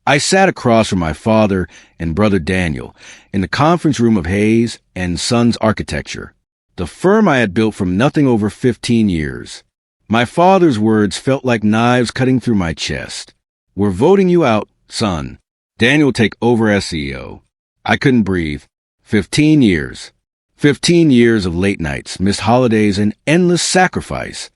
I sat across from my father and brother Daniel in the conference room of Hayes and Sons Architecture, the firm I had built from nothing over 15 years. My father's words felt like knives cutting through my chest. "We're voting you out, son. Daniel will take over as CEO." I couldn't breathe. 15 years. 15 years of late nights, missed holidays, and endless sacrifice.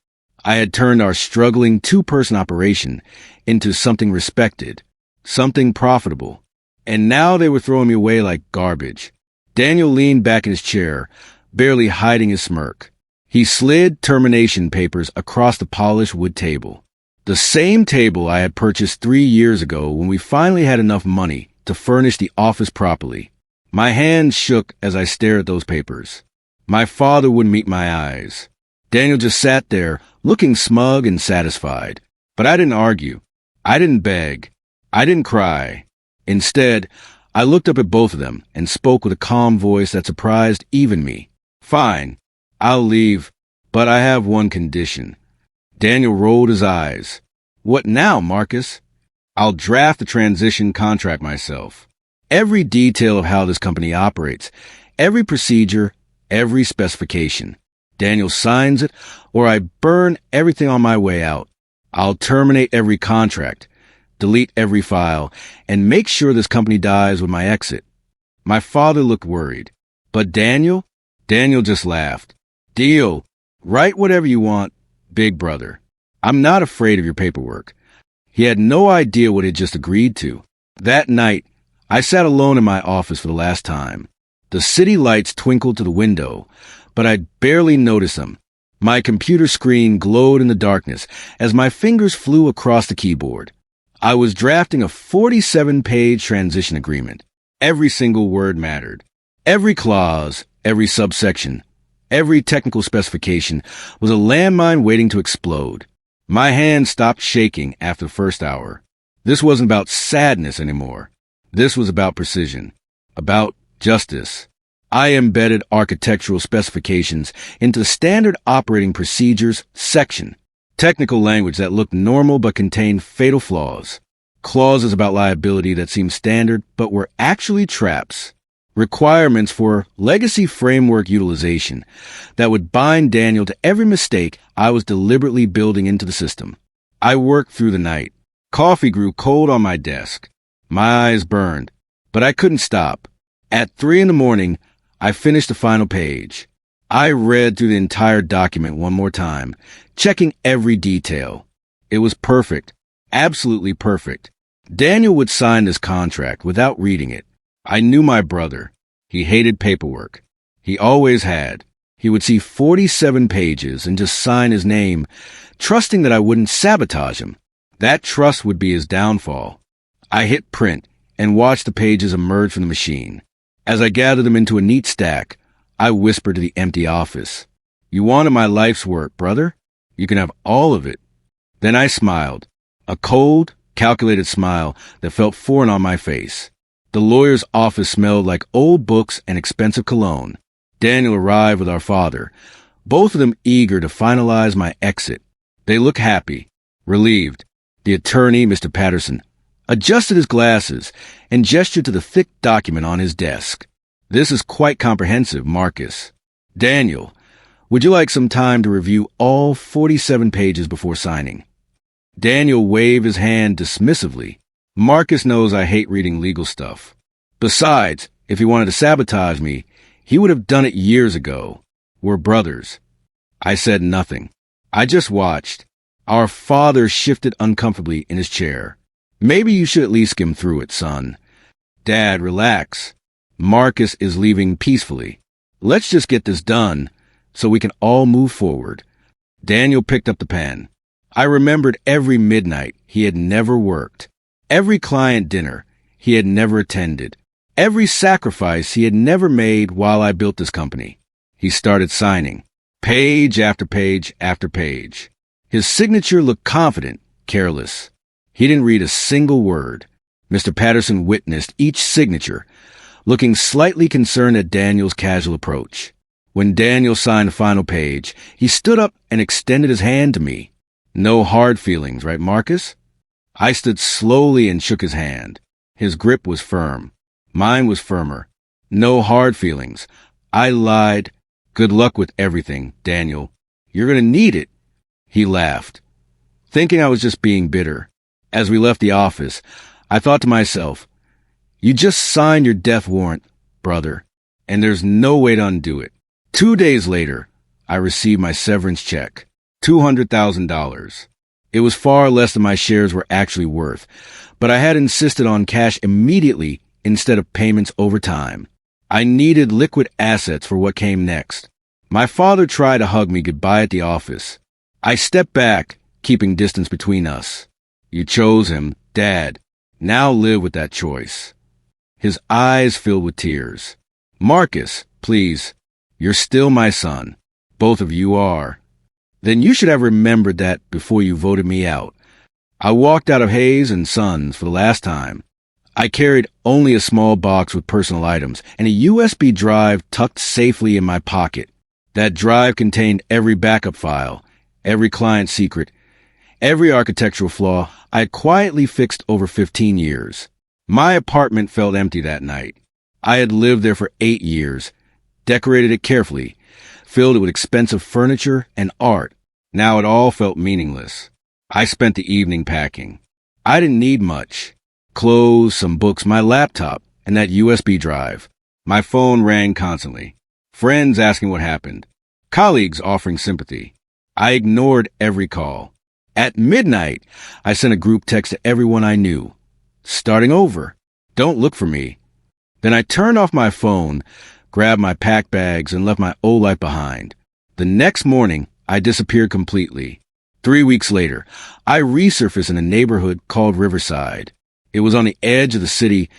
I had turned our struggling two-person operation into something respected, something profitable. And now they were throwing me away like garbage. Daniel leaned back in his chair, barely hiding his smirk. He slid termination papers across the polished wood table. The same table I had purchased 3 years ago when we finally had enough money to furnish the office properly. My hands shook as I stared at those papers. My father wouldn't meet my eyes. Daniel just sat there, looking smug and satisfied. But I didn't argue. I didn't beg. I didn't cry. Instead, I looked up at both of them and spoke with a calm voice that surprised even me. "Fine, I'll leave, but I have one condition." Daniel rolled his eyes. "What now, Marcus?" "I'll draft the transition contract myself. Every detail of how this company operates, every procedure, every specification. Daniel signs it, or I burn everything on my way out. I'll terminate every contract, delete every file, and make sure this company dies with my exit." My father looked worried. But Daniel? Daniel just laughed. "Deal. Write whatever you want, big brother. I'm not afraid of your paperwork." He had no idea what he'd just agreed to. That night, I sat alone in my office for the last time. The city lights twinkled to the window, but I'd barely noticed them. My computer screen glowed in the darkness as my fingers flew across the keyboard. I was drafting a 47-page transition agreement. Every single word mattered. Every clause, every subsection, every technical specification was a landmine waiting to explode. My hand stopped shaking after the first hour. This wasn't about sadness anymore. This was about precision, about justice. I embedded architectural specifications into the standard operating procedures section, technical language that looked normal but contained fatal flaws, clauses about liability that seemed standard but were actually traps, requirements for legacy framework utilization that would bind Daniel to every mistake I was deliberately building into the system. I worked through the night. Coffee grew cold on my desk. My eyes burned, but I couldn't stop. At 3 a.m, I finished the final page. I read through the entire document one more time, checking every detail. It was perfect, absolutely perfect. Daniel would sign this contract without reading it. I knew my brother. He hated paperwork. He always had. He would see 47 pages and just sign his name, trusting that I wouldn't sabotage him. That trust would be his downfall. I hit print and watched the pages emerge from the machine. As I gathered them into a neat stack, I whispered to the empty office, "You wanted my life's work, brother? You can have all of it." Then I smiled, a cold, calculated smile that felt foreign on my face. The lawyer's office smelled like old books and expensive cologne. Daniel arrived with our father, both of them eager to finalize my exit. They looked happy, relieved. The attorney, Mr. Patterson, adjusted his glasses and gestured to the thick document on his desk. "This is quite comprehensive, Marcus. Daniel, would you like some time to review all 47 pages before signing?" Daniel waved his hand dismissively. "Marcus knows I hate reading legal stuff. Besides, if he wanted to sabotage me, he would have done it years ago. We're brothers." I said nothing. I just watched. Our father shifted uncomfortably in his chair. "Maybe you should at least skim through it, son." "Dad, relax. Marcus is leaving peacefully. Let's just get this done so we can all move forward." Daniel picked up the pen. I remembered every midnight he had never worked, every client dinner he had never attended, every sacrifice he had never made while I built this company. He started signing, page after page after page. His signature looked confident, careless. He didn't read a single word. Mr. Patterson witnessed each signature, looking slightly concerned at Daniel's casual approach. When Daniel signed the final page, he stood up and extended his hand to me. "No hard feelings, right, Marcus?" I stood slowly and shook his hand. His grip was firm. Mine was firmer. No hard feelings. I lied. Good luck with everything, Daniel. You're going to need it. He laughed, thinking I was just being bitter. As we left the office, I thought to myself, you just signed your death warrant, brother, and there's no way to undo it. 2 days later, I received my severance check, $200,000. It was far less than my shares were actually worth, but I had insisted on cash immediately instead of payments over time. I needed liquid assets for what came next. My father tried to hug me goodbye at the office. I stepped back, keeping distance between us. You chose him, Dad. Now live with that choice. His eyes filled with tears. Marcus, please. You're still my son. Both of you are. Then you should have remembered that before you voted me out. I walked out of Hayes and Sons for the last time. I carried only a small box with personal items and a USB drive tucked safely in my pocket. That drive contained every backup file, every client secret, every architectural flaw I had quietly fixed over 15 years. My apartment felt empty that night. I had lived there for 8 years, decorated it carefully, filled it with expensive furniture and art. Now it all felt meaningless. I spent the evening packing. I didn't need much. Clothes, some books, my laptop, and that USB drive. My phone rang constantly. Friends asking what happened. Colleagues offering sympathy. I ignored every call. At midnight, I sent a group text to everyone I knew. Starting over. Don't look for me. Then I turned off my phone, grabbed my pack bags, and left my old life behind. The next morning, I disappeared completely. 3 weeks later, I resurfaced in a neighborhood called Riverside. It was on the edge of the city,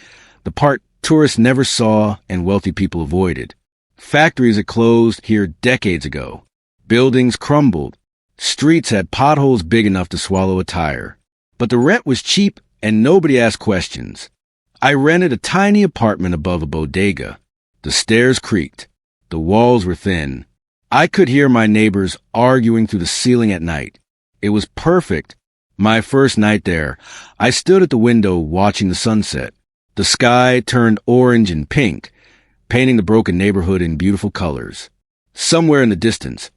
the part tourists never saw and wealthy people avoided. Factories had closed here decades ago. Buildings crumbled. Streets had potholes big enough to swallow a tire. But the rent was cheap and nobody asked questions. I rented a tiny apartment above a bodega. The stairs creaked. The walls were thin. I could hear my neighbors arguing through the ceiling at night. It was perfect. My first night there, I stood at the window watching the sunset. The sky turned orange and pink, painting the broken neighborhood in beautiful colors. Somewhere in the distance,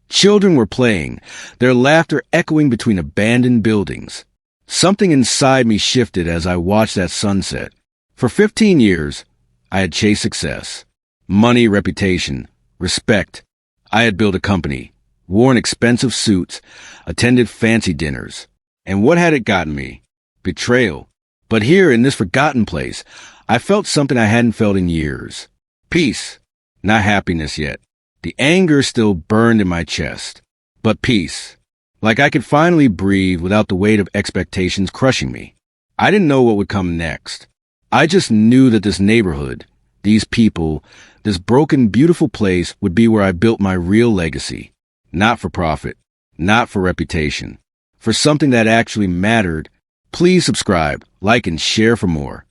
children were playing, their laughter echoing between abandoned buildings. Something inside me shifted as I watched that sunset. For 15 years, I had chased success. Money, reputation, respect. I had built a company, worn expensive suits, attended fancy dinners. And what had it gotten me? Betrayal. But here in this forgotten place, I felt something I hadn't felt in years. Peace. Not happiness yet. The anger still burned in my chest. But peace. Like I could finally breathe without the weight of expectations crushing me. I didn't know what would come next. I just knew that this neighborhood, these people, this broken, beautiful place would be where I built my real legacy. Not for profit. Not for reputation. For something that actually mattered. Please subscribe, like, and share for more.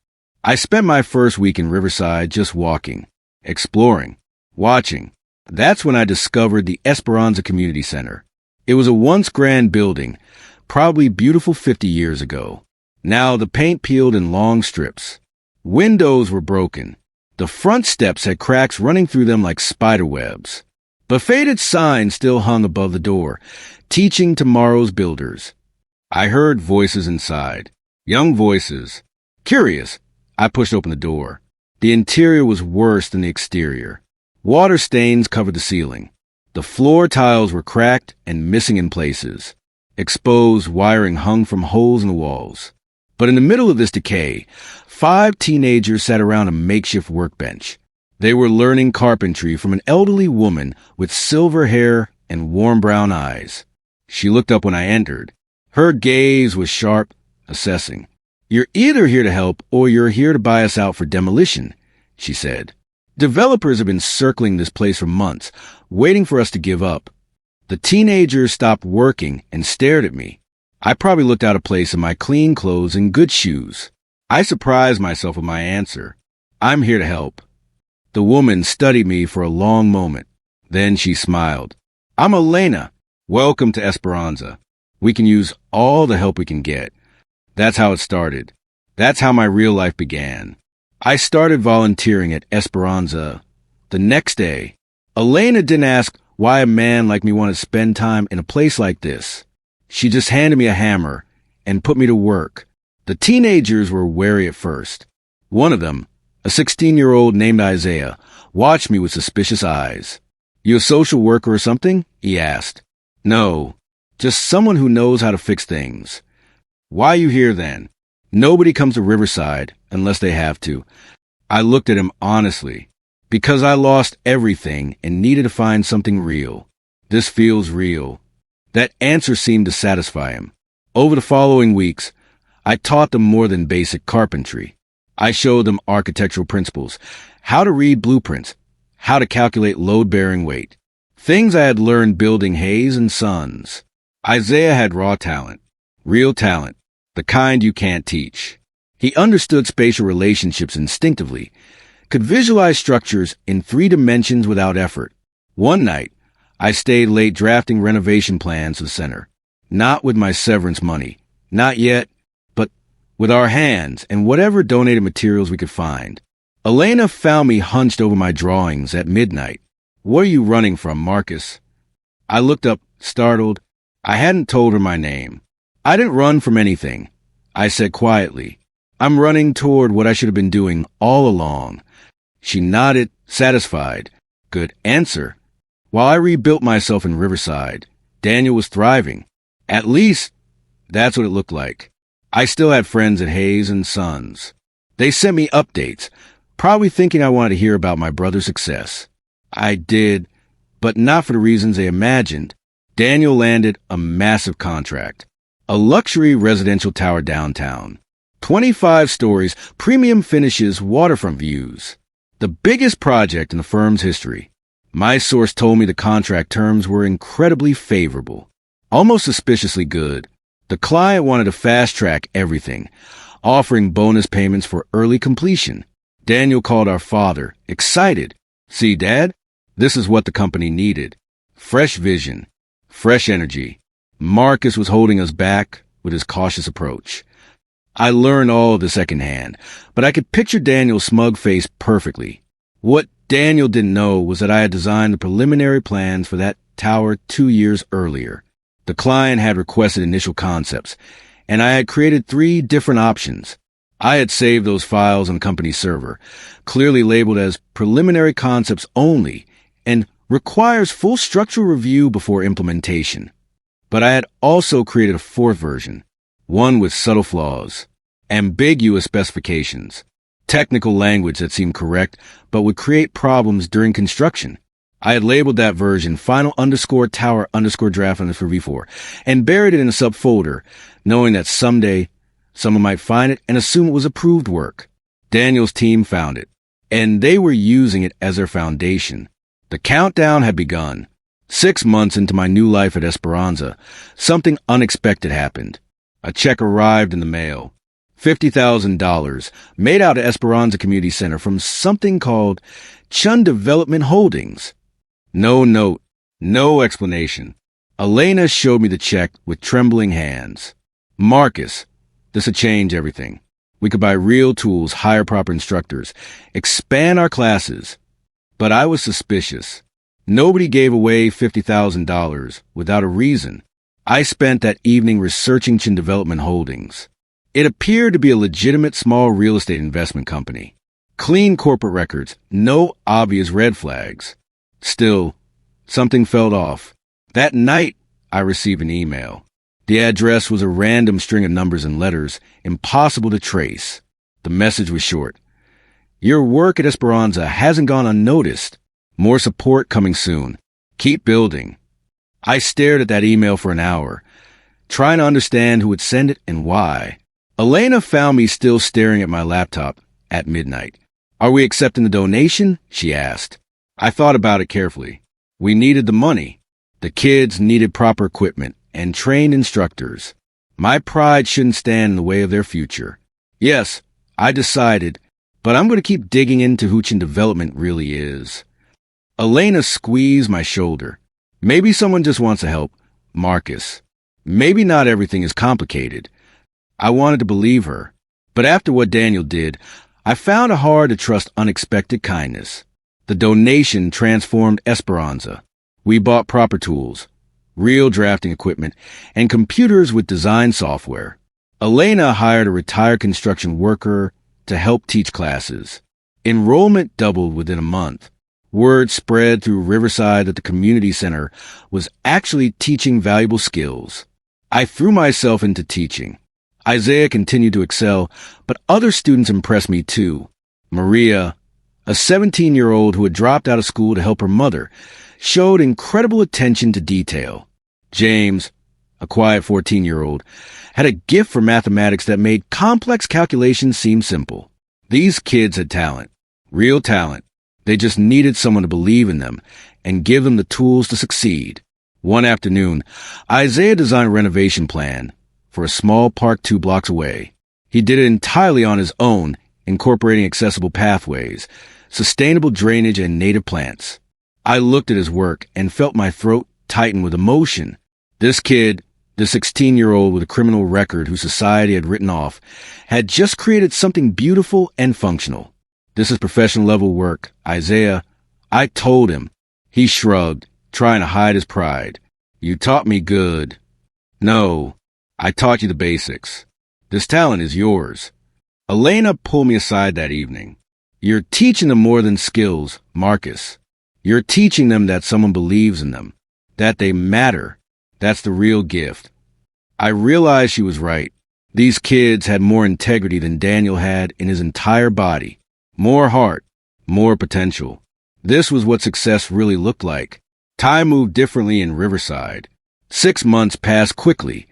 I spent my first week in Riverside just walking, exploring, watching. That's when I discovered the Esperanza Community Center. It was a once grand building, probably beautiful 50 years ago. Now the paint peeled in long strips. Windows were broken. The front steps had cracks running through them like spider webs. But faded signs still hung above the door, teaching tomorrow's builders. I heard voices inside. Young voices. Curious, I pushed open the door. The interior was worse than the exterior. Water stains covered the ceiling. The floor tiles were cracked and missing in places. Exposed wiring hung from holes in the walls. But in the middle of this decay, 5 teenagers sat around a makeshift workbench. They were learning carpentry from an elderly woman with silver hair and warm brown eyes. She looked up when I entered. Her gaze was sharp, assessing. "You're either here to help or you're here to buy us out for demolition," she said. "Developers have been circling this place for months, waiting for us to give up." The teenagers stopped working and stared at me. I probably looked out of place in my clean clothes and good shoes. I surprised myself with my answer. "I'm here to help." The woman studied me for a long moment. Then she smiled. "I'm Elena. Welcome to Esperanza. We can use all the help we can get." That's how it started. That's how my real life began. I started volunteering at Esperanza. The next day, Elena didn't ask why a man like me wanted to spend time in a place like this. She just handed me a hammer and put me to work. The teenagers were wary at first. One of them, a 16-year-old named Isaiah, watched me with suspicious eyes. "You a social worker or something?" he asked. "No, just someone who knows how to fix things." "Why you here then?" "Nobody comes to Riverside unless they have to." I looked at him honestly. "Because I lost everything and needed to find something real. This feels real." That answer seemed to satisfy him. Over the following weeks, I taught them more than basic carpentry. I showed them architectural principles, how to read blueprints, how to calculate load-bearing weight, things I had learned building Hayes and Sons. Isaiah had raw talent, real talent, the kind you can't teach. He understood spatial relationships instinctively, could visualize structures in 3 dimensions without effort. One night, I stayed late drafting renovation plans for the center. Not with my severance money, not yet, but with our hands and whatever donated materials we could find. Elena found me hunched over my drawings at midnight. "What are you running from, Marcus?" I looked up, startled. I hadn't told her my name. "I didn't run from anything," I said quietly. "I'm running toward what I should have been doing all along." She nodded, satisfied. "Good answer." While I rebuilt myself in Riverside, Daniel was thriving. At least, that's what it looked like. I still had friends at Hayes and Sons. They sent me updates, probably thinking I wanted to hear about my brother's success. I did, but not for the reasons they imagined. Daniel landed a massive contract. A luxury residential tower downtown. 25 stories, premium finishes, waterfront views. The biggest project in the firm's history. My source told me the contract terms were incredibly favorable. Almost suspiciously good. The client wanted to fast-track everything, offering bonus payments for early completion. Daniel called our father, excited. "See, Dad? This is what the company needed. Fresh vision, fresh energy." Marcus was holding us back with his cautious approach. I learned all of this secondhand, but I could picture Daniel's smug face perfectly. What Daniel didn't know was that I had designed the preliminary plans for that tower 2 years earlier. The client had requested initial concepts, and I had created 3 different options. I had saved those files on the company server, clearly labeled as preliminary concepts only, and requires full structural review before implementation. But I had also created a 4th version, one with subtle flaws, ambiguous specifications, technical language that seemed correct but would create problems during construction. I had labeled that version final_tower_draft_v4 and buried it in a subfolder, knowing that someday someone might find it and assume it was approved work. Daniel's team found it, and they were using it as their foundation. The countdown had begun. 6 months into my new life at Esperanza, something unexpected happened. A check arrived in the mail. $50,000 made out of Esperanza Community Center from something called Chun Development Holdings. No note, no explanation. Elena showed me the check with trembling hands. "Marcus, this would change everything. We could buy real tools, hire proper instructors, expand our classes." But I was suspicious. Nobody gave away $50,000 without a reason. I spent that evening researching Chin Development Holdings. It appeared to be a legitimate small real estate investment company. Clean corporate records, no obvious red flags. Still, something felt off. That night, I received an email. The address was a random string of numbers and letters, impossible to trace. The message was short. "Your work at Esperanza hasn't gone unnoticed. More support coming soon. Keep building." I stared at that email for an hour, trying to understand who would send it and why. Elena found me still staring at my laptop at midnight. "Are we accepting the donation?" she asked. I thought about it carefully. We needed the money. The kids needed proper equipment and trained instructors. My pride shouldn't stand in the way of their future. Yes, I decided, but I'm going to keep digging into who Chin Development really is. Elena squeezed my shoulder. "Maybe someone just wants to help, Marcus. Maybe not everything is complicated." I wanted to believe her. But after what Daniel did, I found it hard to trust unexpected kindness. The donation transformed Esperanza. We bought proper tools, real drafting equipment, and computers with design software. Elena hired a retired construction worker to help teach classes. Enrollment doubled within a month. Word spread through Riverside that the community center was actually teaching valuable skills. I threw myself into teaching. Isaiah continued to excel, but other students impressed me too. Maria, a 17-year-old who had dropped out of school to help her mother, showed incredible attention to detail. James, a quiet 14-year-old, had a gift for mathematics that made complex calculations seem simple. These kids had talent, real talent. They just needed someone to believe in them and give them the tools to succeed. One afternoon, Isaiah designed a renovation plan for a small park 2 blocks away. He did it entirely on his own, incorporating accessible pathways, sustainable drainage, and native plants. I looked at his work and felt my throat tighten with emotion. This kid, the 16-year-old with a criminal record whose society had written off, had just created something beautiful and functional. This is professional level work, Isaiah. I told him. He shrugged, trying to hide his pride. You taught me good. No, I taught you the basics. This talent is yours. Elena pulled me aside that evening. You're teaching them more than skills, Marcus. You're teaching them that someone believes in them, that they matter. That's the real gift. I realized she was right. These kids had more integrity than Daniel had in his entire body. More heart, more potential. This was what success really looked like. Time moved differently in Riverside. 6 months passed quickly,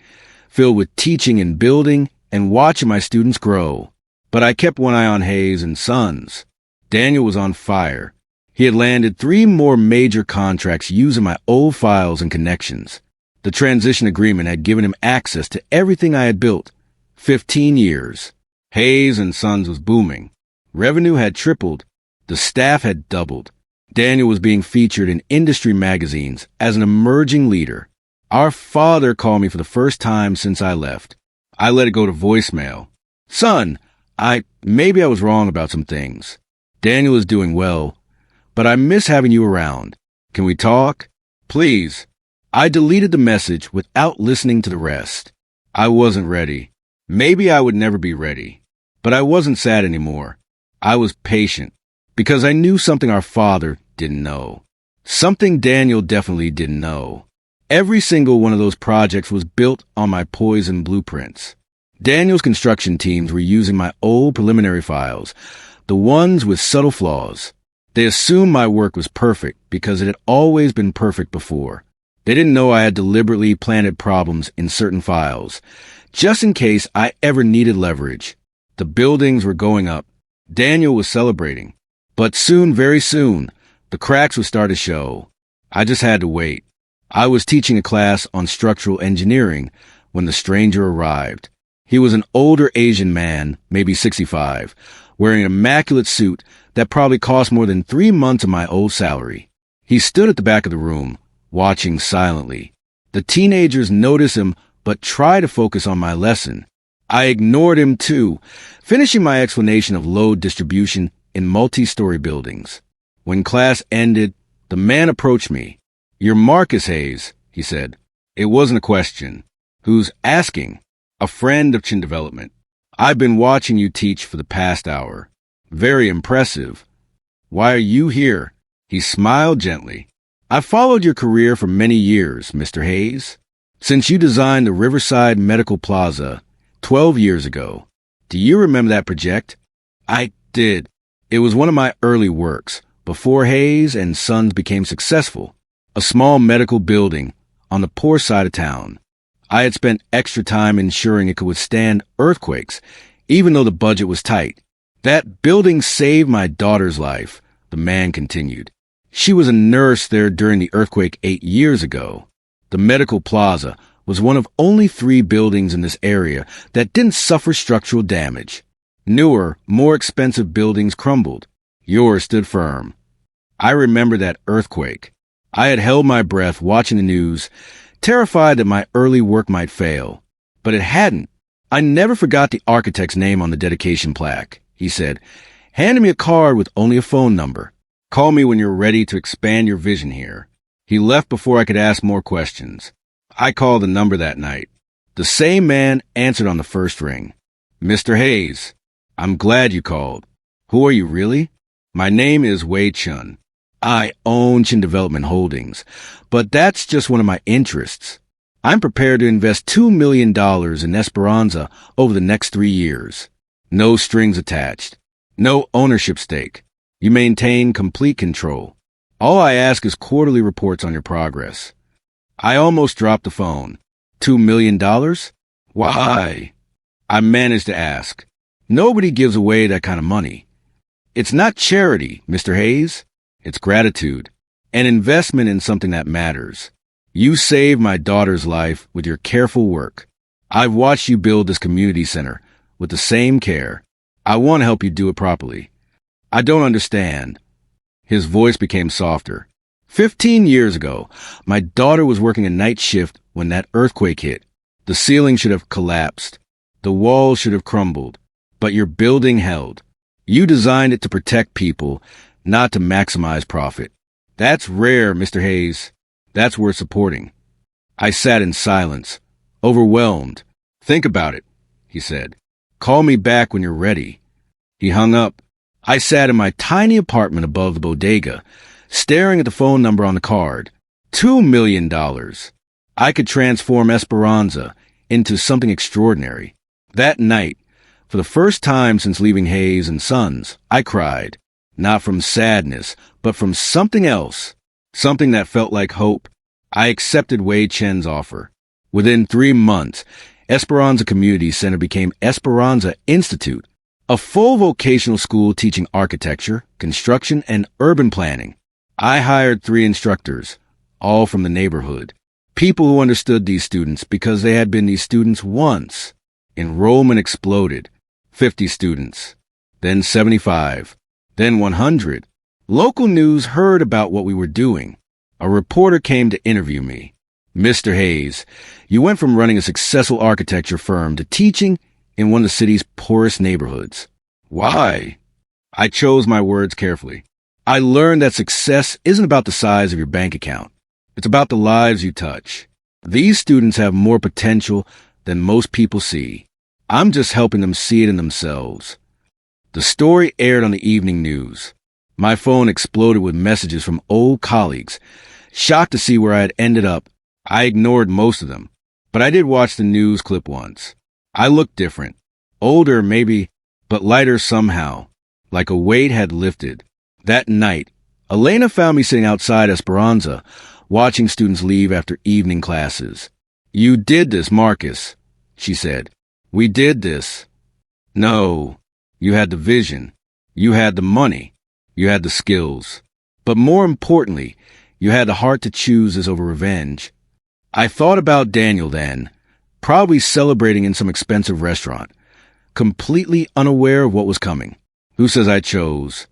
filled with teaching and building and watching my students grow. But I kept one eye on Hayes and Sons. Daniel was on fire. He had landed 3 more major contracts using my old files and connections. The transition agreement had given him access to everything I had built. 15 years. Hayes and Sons was booming. Revenue had tripled. The staff had doubled. Daniel was being featured in industry magazines as an emerging leader. Our father called me for the first time since I left. I let it go to voicemail. Son, maybe I was wrong about some things. Daniel is doing well, but I miss having you around. Can we talk? Please. I deleted the message without listening to the rest. I wasn't ready. Maybe I would never be ready. But I wasn't sad anymore. I was patient, because I knew something our father didn't know. Something Daniel definitely didn't know. Every single one of those projects was built on my poison blueprints. Daniel's construction teams were using my old preliminary files, the ones with subtle flaws. They assumed my work was perfect because it had always been perfect before. They didn't know I had deliberately planted problems in certain files, just in case I ever needed leverage. The buildings were going up. Daniel was celebrating. But soon, very soon, the cracks would start to show. I just had to wait. I was teaching a class on structural engineering when the stranger arrived. He was an older Asian man, maybe 65, wearing an immaculate suit that probably cost more than 3 months of my old salary. He stood at the back of the room, watching silently. The teenagers noticed him, but tried to focus on my lesson. I ignored him too, finishing my explanation of load distribution in multi-story buildings. When class ended, the man approached me. You're Marcus Hayes, he said. It wasn't a question. Who's asking? A friend of Chin Development. I've been watching you teach for the past hour. Very impressive. Why are you here? He smiled gently. I followed your career for many years, Mr. Hayes. Since you designed the Riverside Medical Plaza 12 years ago. Do you remember that project? I did. It was one of my early works, before Hayes and Sons became successful. A small medical building on the poor side of town. I had spent extra time ensuring it could withstand earthquakes, even though the budget was tight. That building saved my daughter's life, the man continued. She was a nurse there during the earthquake 8 years ago. The medical plaza was one of only 3 buildings in this area that didn't suffer structural damage. Newer, more expensive buildings crumbled. Yours stood firm. I remember that earthquake. I had held my breath watching the news, terrified that my early work might fail. But it hadn't. I never forgot the architect's name on the dedication plaque. He said, handing me a card with only a phone number. Call me when you're ready to expand your vision here. He left before I could ask more questions. I called the number that night. The same man answered on the first ring. Mr. Hayes, I'm glad you called. Who are you really? My name is Wei Chun. I own Chin Development Holdings, but that's just one of my interests. I'm prepared to invest $2 million in Esperanza over the next 3 years. No strings attached. No ownership stake. You maintain complete control. All I ask is quarterly reports on your progress. I almost dropped the phone. $2 million? Why? I managed to ask. Nobody gives away that kind of money. It's not charity, Mr. Hayes. It's gratitude. An investment in something that matters. You saved my daughter's life with your careful work. I've watched you build this community center with the same care. I want to help you do it properly. I don't understand. His voice became softer. 15 years ago, my daughter was working a night shift when that earthquake hit. The ceiling should have collapsed. The walls should have crumbled. But your building held. You designed it to protect people, not to maximize profit. That's rare, Mr. Hayes. That's worth supporting. I sat in silence, overwhelmed. Think about it, he said. Call me back when you're ready. He hung up. I sat in my tiny apartment above the bodega, staring at the phone number on the card. $2 million. I could transform Esperanza into something extraordinary. That night, for the first time since leaving Hayes and Sons, I cried. Not from sadness, but from something else. Something that felt like hope. I accepted Wei Chen's offer. Within 3 months, Esperanza Community Center became Esperanza Institute, a full vocational school teaching architecture, construction, and urban planning. I hired 3 instructors, all from the neighborhood. People who understood these students because they had been these students once. Enrollment exploded. 50 students. Then 75. Then 100. Local news heard about what we were doing. A reporter came to interview me. Mr. Hayes, you went from running a successful architecture firm to teaching in one of the city's poorest neighborhoods. Why? I chose my words carefully. I learned that success isn't about the size of your bank account. It's about the lives you touch. These students have more potential than most people see. I'm just helping them see it in themselves. The story aired on the evening news. My phone exploded with messages from old colleagues. Shocked to see where I had ended up, I ignored most of them. But I did watch the news clip once. I looked different. Older, maybe, but lighter somehow. Like a weight had lifted. That night, Elena found me sitting outside Esperanza, watching students leave after evening classes. You did this, Marcus, she said. We did this. No, you had the vision. You had the money. You had the skills. But more importantly, you had the heart to choose this over revenge. I thought about Daniel then, probably celebrating in some expensive restaurant, completely unaware of what was coming. Who says I chose?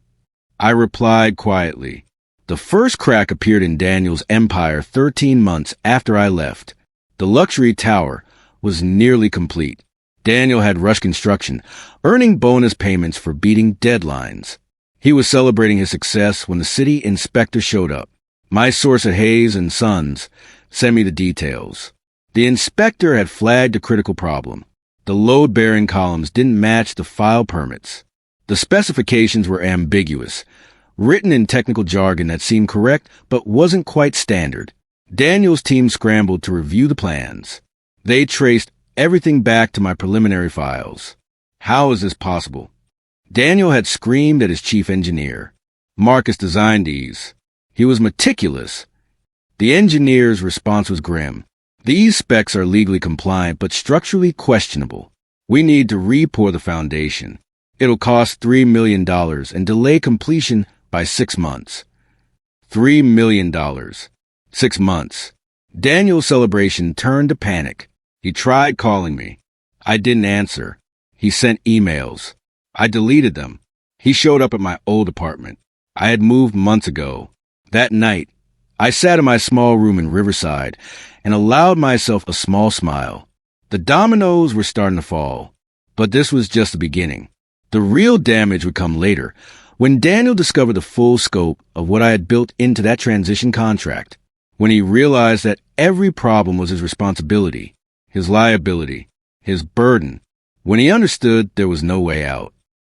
I replied quietly. The first crack appeared in Daniel's empire 13 months after I left. The luxury tower was nearly complete. Daniel had rushed construction, earning bonus payments for beating deadlines. He was celebrating his success when the city inspector showed up. My source at Hayes and Sons sent me the details. The inspector had flagged a critical problem. The load-bearing columns didn't match the file permits. The specifications were ambiguous, written in technical jargon that seemed correct but wasn't quite standard. Daniel's team scrambled to review the plans. They traced everything back to my preliminary files. How is this possible? Daniel had screamed at his chief engineer. Marcus designed these. He was meticulous. The engineer's response was grim. These specs are legally compliant but structurally questionable. We need to re-pour the foundation. It'll cost $3 million and delay completion by 6 months. $3 million. 6 months. Daniel's celebration turned to panic. He tried calling me. I didn't answer. He sent emails. I deleted them. He showed up at my old apartment. I had moved months ago. That night, I sat in my small room in Riverside and allowed myself a small smile. The dominoes were starting to fall. But this was just the beginning. The real damage would come later, when Daniel discovered the full scope of what I had built into that transition contract, when he realized that every problem was his responsibility, his liability, his burden, when he understood there was no way out.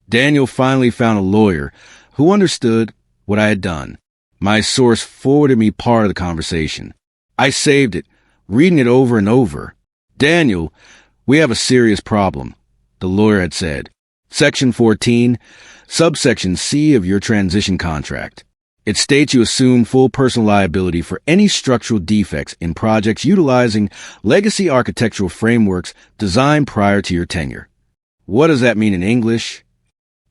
Daniel finally found a lawyer who understood what I had done. My source forwarded me part of the conversation. I saved it, reading it over and over. "Daniel, we have a serious problem," the lawyer had said. "Section 14, subsection C of your transition contract. It states you assume full personal liability for any structural defects in projects utilizing legacy architectural frameworks designed prior to your tenure." What does that mean in English?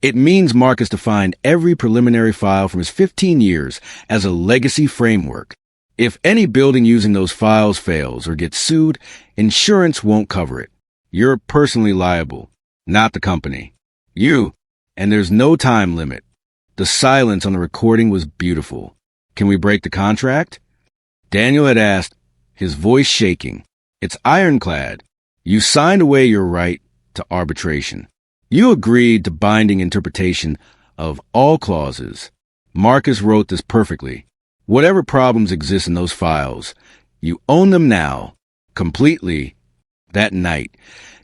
It means Marcus defined every preliminary file from his 15 years as a legacy framework. If any building using those files fails or gets sued, insurance won't cover it. You're personally liable, not the company. You. And there's no time limit. The silence on the recording was beautiful. "Can we break the contract?" Daniel had asked, his voice shaking. "It's ironclad. You signed away your right to arbitration. You agreed to binding interpretation of all clauses." Marcus wrote this perfectly. "Whatever problems exist in those files, you own them now, completely." That night,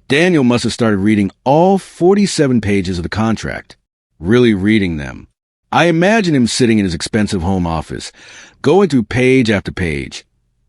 Daniel must have started reading all 47 pages of the contract, really reading them. I imagine him sitting in his expensive home office, going through page after page,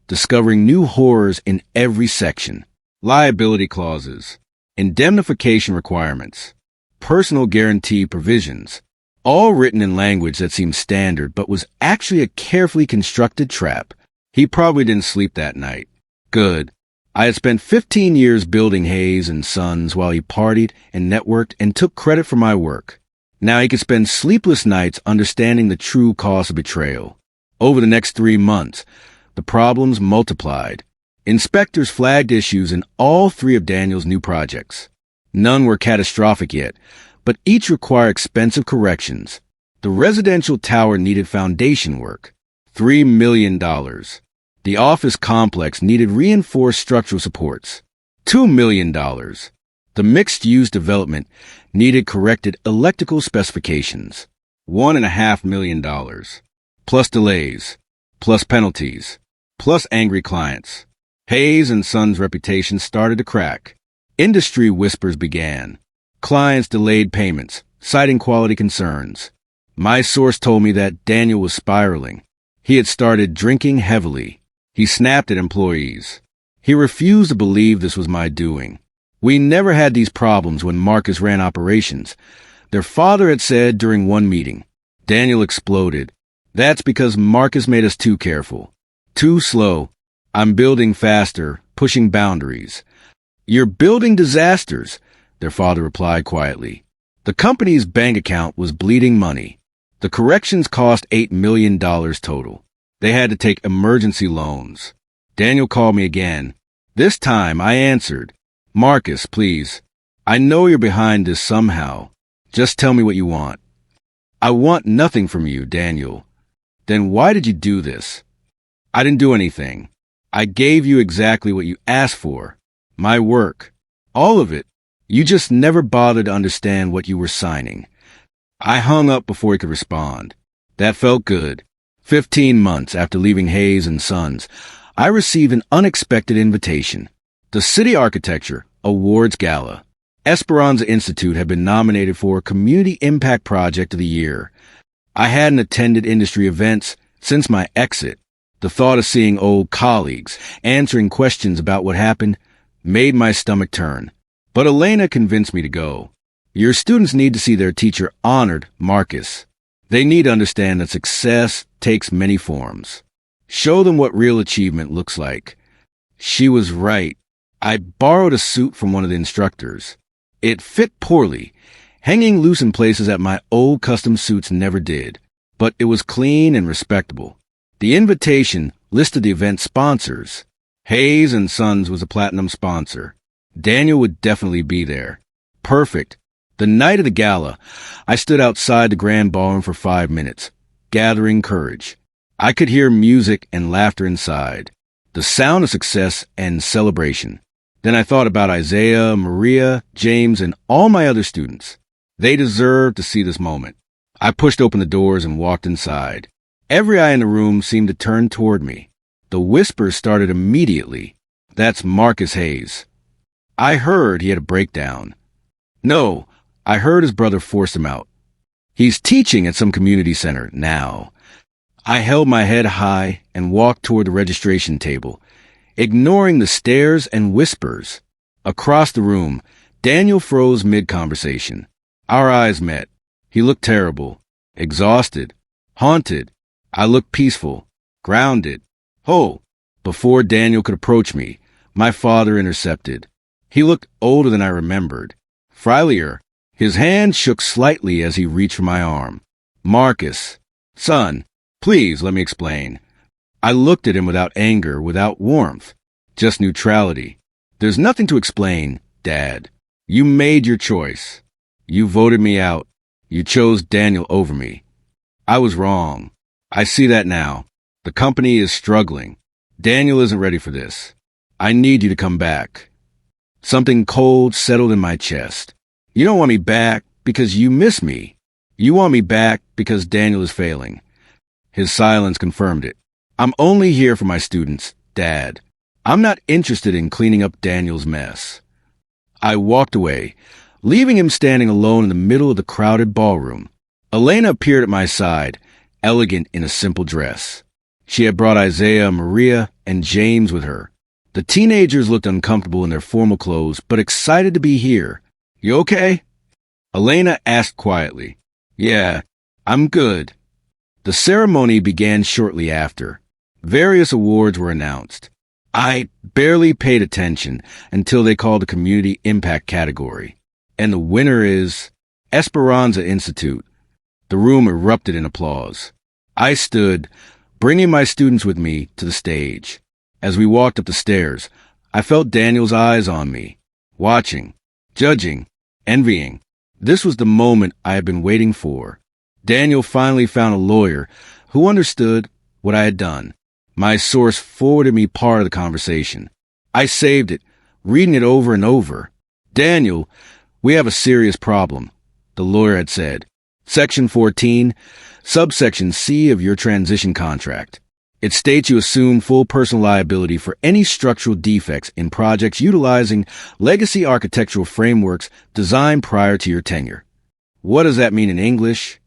discovering new horrors in every section. Liability clauses, indemnification requirements, personal guarantee provisions, all written in language that seemed standard but was actually a carefully constructed trap. He probably didn't sleep that night. Good. I had spent 15 years building Hayes and Sons while he partied and networked and took credit for my work. Now he could spend sleepless nights understanding the true cost of betrayal. Over the next 3 months, the problems multiplied. Inspectors flagged issues in all 3 of Daniel's new projects. None were catastrophic yet, but each required expensive corrections. The residential tower needed foundation work, $3 million. The office complex needed reinforced structural supports, $2 million. The mixed-use development needed corrected electrical specifications, $1.5 million. Plus delays, plus penalties, plus angry clients. Hayes and Sons' reputation started to crack. Industry whispers began. Clients delayed payments, citing quality concerns. My source told me that Daniel was spiraling. He had started drinking heavily. He snapped at employees. He refused to believe this was my doing. We never had these problems when Marcus ran operations. Their father had said during one meeting. Daniel exploded. "That's because Marcus made us too careful. Too slow. I'm building faster, pushing boundaries." "You're building disasters," their father replied quietly. The company's bank account was bleeding money. The corrections cost $8 million total. They had to take emergency loans. Daniel called me again. This time I answered. "Marcus, please. I know you're behind this somehow. Just tell me what you want." "I want nothing from you, Daniel." "Then why did you do this?" "I didn't do anything. I gave you exactly what you asked for. My work. All of it. You just never bothered to understand what you were signing." I hung up before he could respond. That felt good. 15 months after leaving Hayes and Sons, I received an unexpected invitation. The City Architecture Awards Gala. Esperanza Institute had been nominated for Community Impact Project of the Year. I hadn't attended industry events since my exit. The thought of seeing old colleagues answering questions about what happened made my stomach turn. But Elena convinced me to go. "Your students need to see their teacher honored, Marcus. They need to understand that success takes many forms. Show them what real achievement looks like." She was right. I borrowed a suit from one of the instructors. It fit poorly. Hanging loose in places that my old custom suits never did. But it was clean and respectable. The invitation listed the event sponsors. Hayes and Sons was a platinum sponsor. Daniel would definitely be there. Perfect. The night of the gala, I stood outside the grand ballroom for 5 minutes, gathering courage. I could hear music and laughter inside. The sound of success and celebration. Then I thought about Isaiah, Maria, James, and all my other students. They deserved to see this moment. I pushed open the doors and walked inside. Every eye in the room seemed to turn toward me. The whispers started immediately. That's Marcus Hayes. I heard he had a breakdown. No, I heard his brother forced him out. He's teaching at some community center now. I held my head high and walked toward the registration table, ignoring the stares and whispers. Across the room, Daniel froze mid-conversation. Our eyes met. He looked terrible, exhausted, haunted. I looked peaceful, grounded. Oh! Before Daniel could approach me, my father intercepted. He looked older than I remembered. Frilier. His hand shook slightly as he reached for my arm. Marcus. Son, please let me explain. I looked at him without anger, without warmth. Just neutrality. There's nothing to explain, Dad. You made your choice. You voted me out. You chose Daniel over me. I was wrong. I see that now. The company is struggling. Daniel isn't ready for this. I need you to come back. Something cold settled in my chest. You don't want me back because you miss me. You want me back because Daniel is failing. His silence confirmed it. I'm only here for my students, Dad. I'm not interested in cleaning up Daniel's mess. I walked away, leaving him standing alone in the middle of the crowded ballroom. Elena appeared at my side, elegant in a simple dress. She had brought Isaiah, Maria, and James with her. The teenagers looked uncomfortable in their formal clothes, but excited to be here. You okay? Elena asked quietly. Yeah, I'm good. The ceremony began shortly after. Various awards were announced. I barely paid attention until they called the Community Impact category. And the winner is Esperanza Institute. The room erupted in applause. I stood, bringing my students with me to the stage. As we walked up the stairs, I felt Daniel's eyes on me, watching, judging, envying. This was the moment I had been waiting for. Daniel finally found a lawyer who understood what I had done. My source forwarded me part of the conversation. I saved it, reading it over and over. Daniel, we have a serious problem, the lawyer had said. Section 14, subsection C of your transition contract. It states you assume full personal liability for any structural defects in projects utilizing legacy architectural frameworks designed prior to your tenure. What does that mean in English?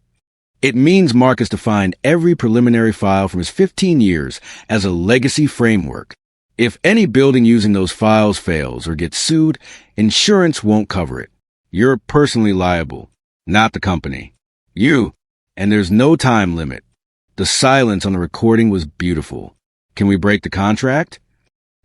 It means Marcus defined every preliminary file from his 15 years as a legacy framework. If any building using those files fails or gets sued, insurance won't cover it. You're personally liable, not the company. You. And there's no time limit. The silence on the recording was beautiful. Can we break the contract?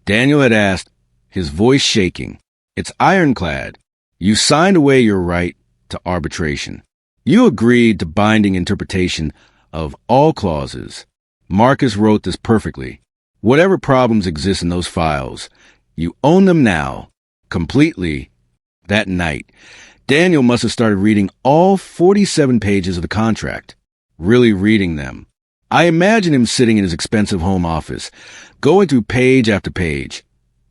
Daniel had asked, his voice shaking. It's ironclad. You signed away your right to arbitration. You agreed to binding interpretation of all clauses. Marcus wrote this perfectly. Whatever problems exist in those files, you own them now, completely. That night, Daniel must have started reading all 47 pages of the contract, really reading them. I imagine him sitting in his expensive home office, going through page after page,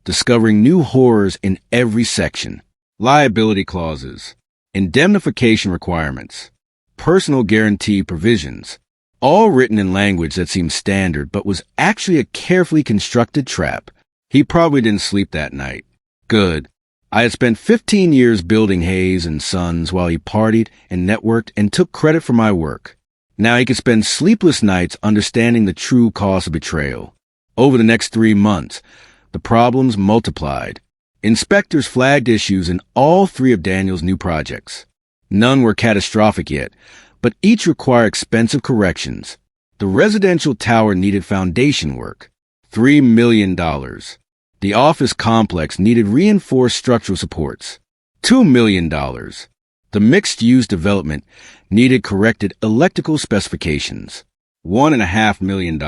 discovering new horrors in every section. Liability clauses, indemnification requirements, personal guarantee provisions, all written in language that seemed standard but was actually a carefully constructed trap. He probably didn't sleep that night. Good. I had spent 15 years building Hayes and Sons while he partied and networked and took credit for my work. Now he could spend sleepless nights understanding the true cost of betrayal. Over the next 3 months, the problems multiplied. Inspectors flagged issues in all 3 of Daniel's new projects. None were catastrophic yet, but each required expensive corrections. The residential tower needed foundation work, $3 million. The office complex needed reinforced structural supports, $2 million. The mixed-use development needed corrected electrical specifications, $1.5 million,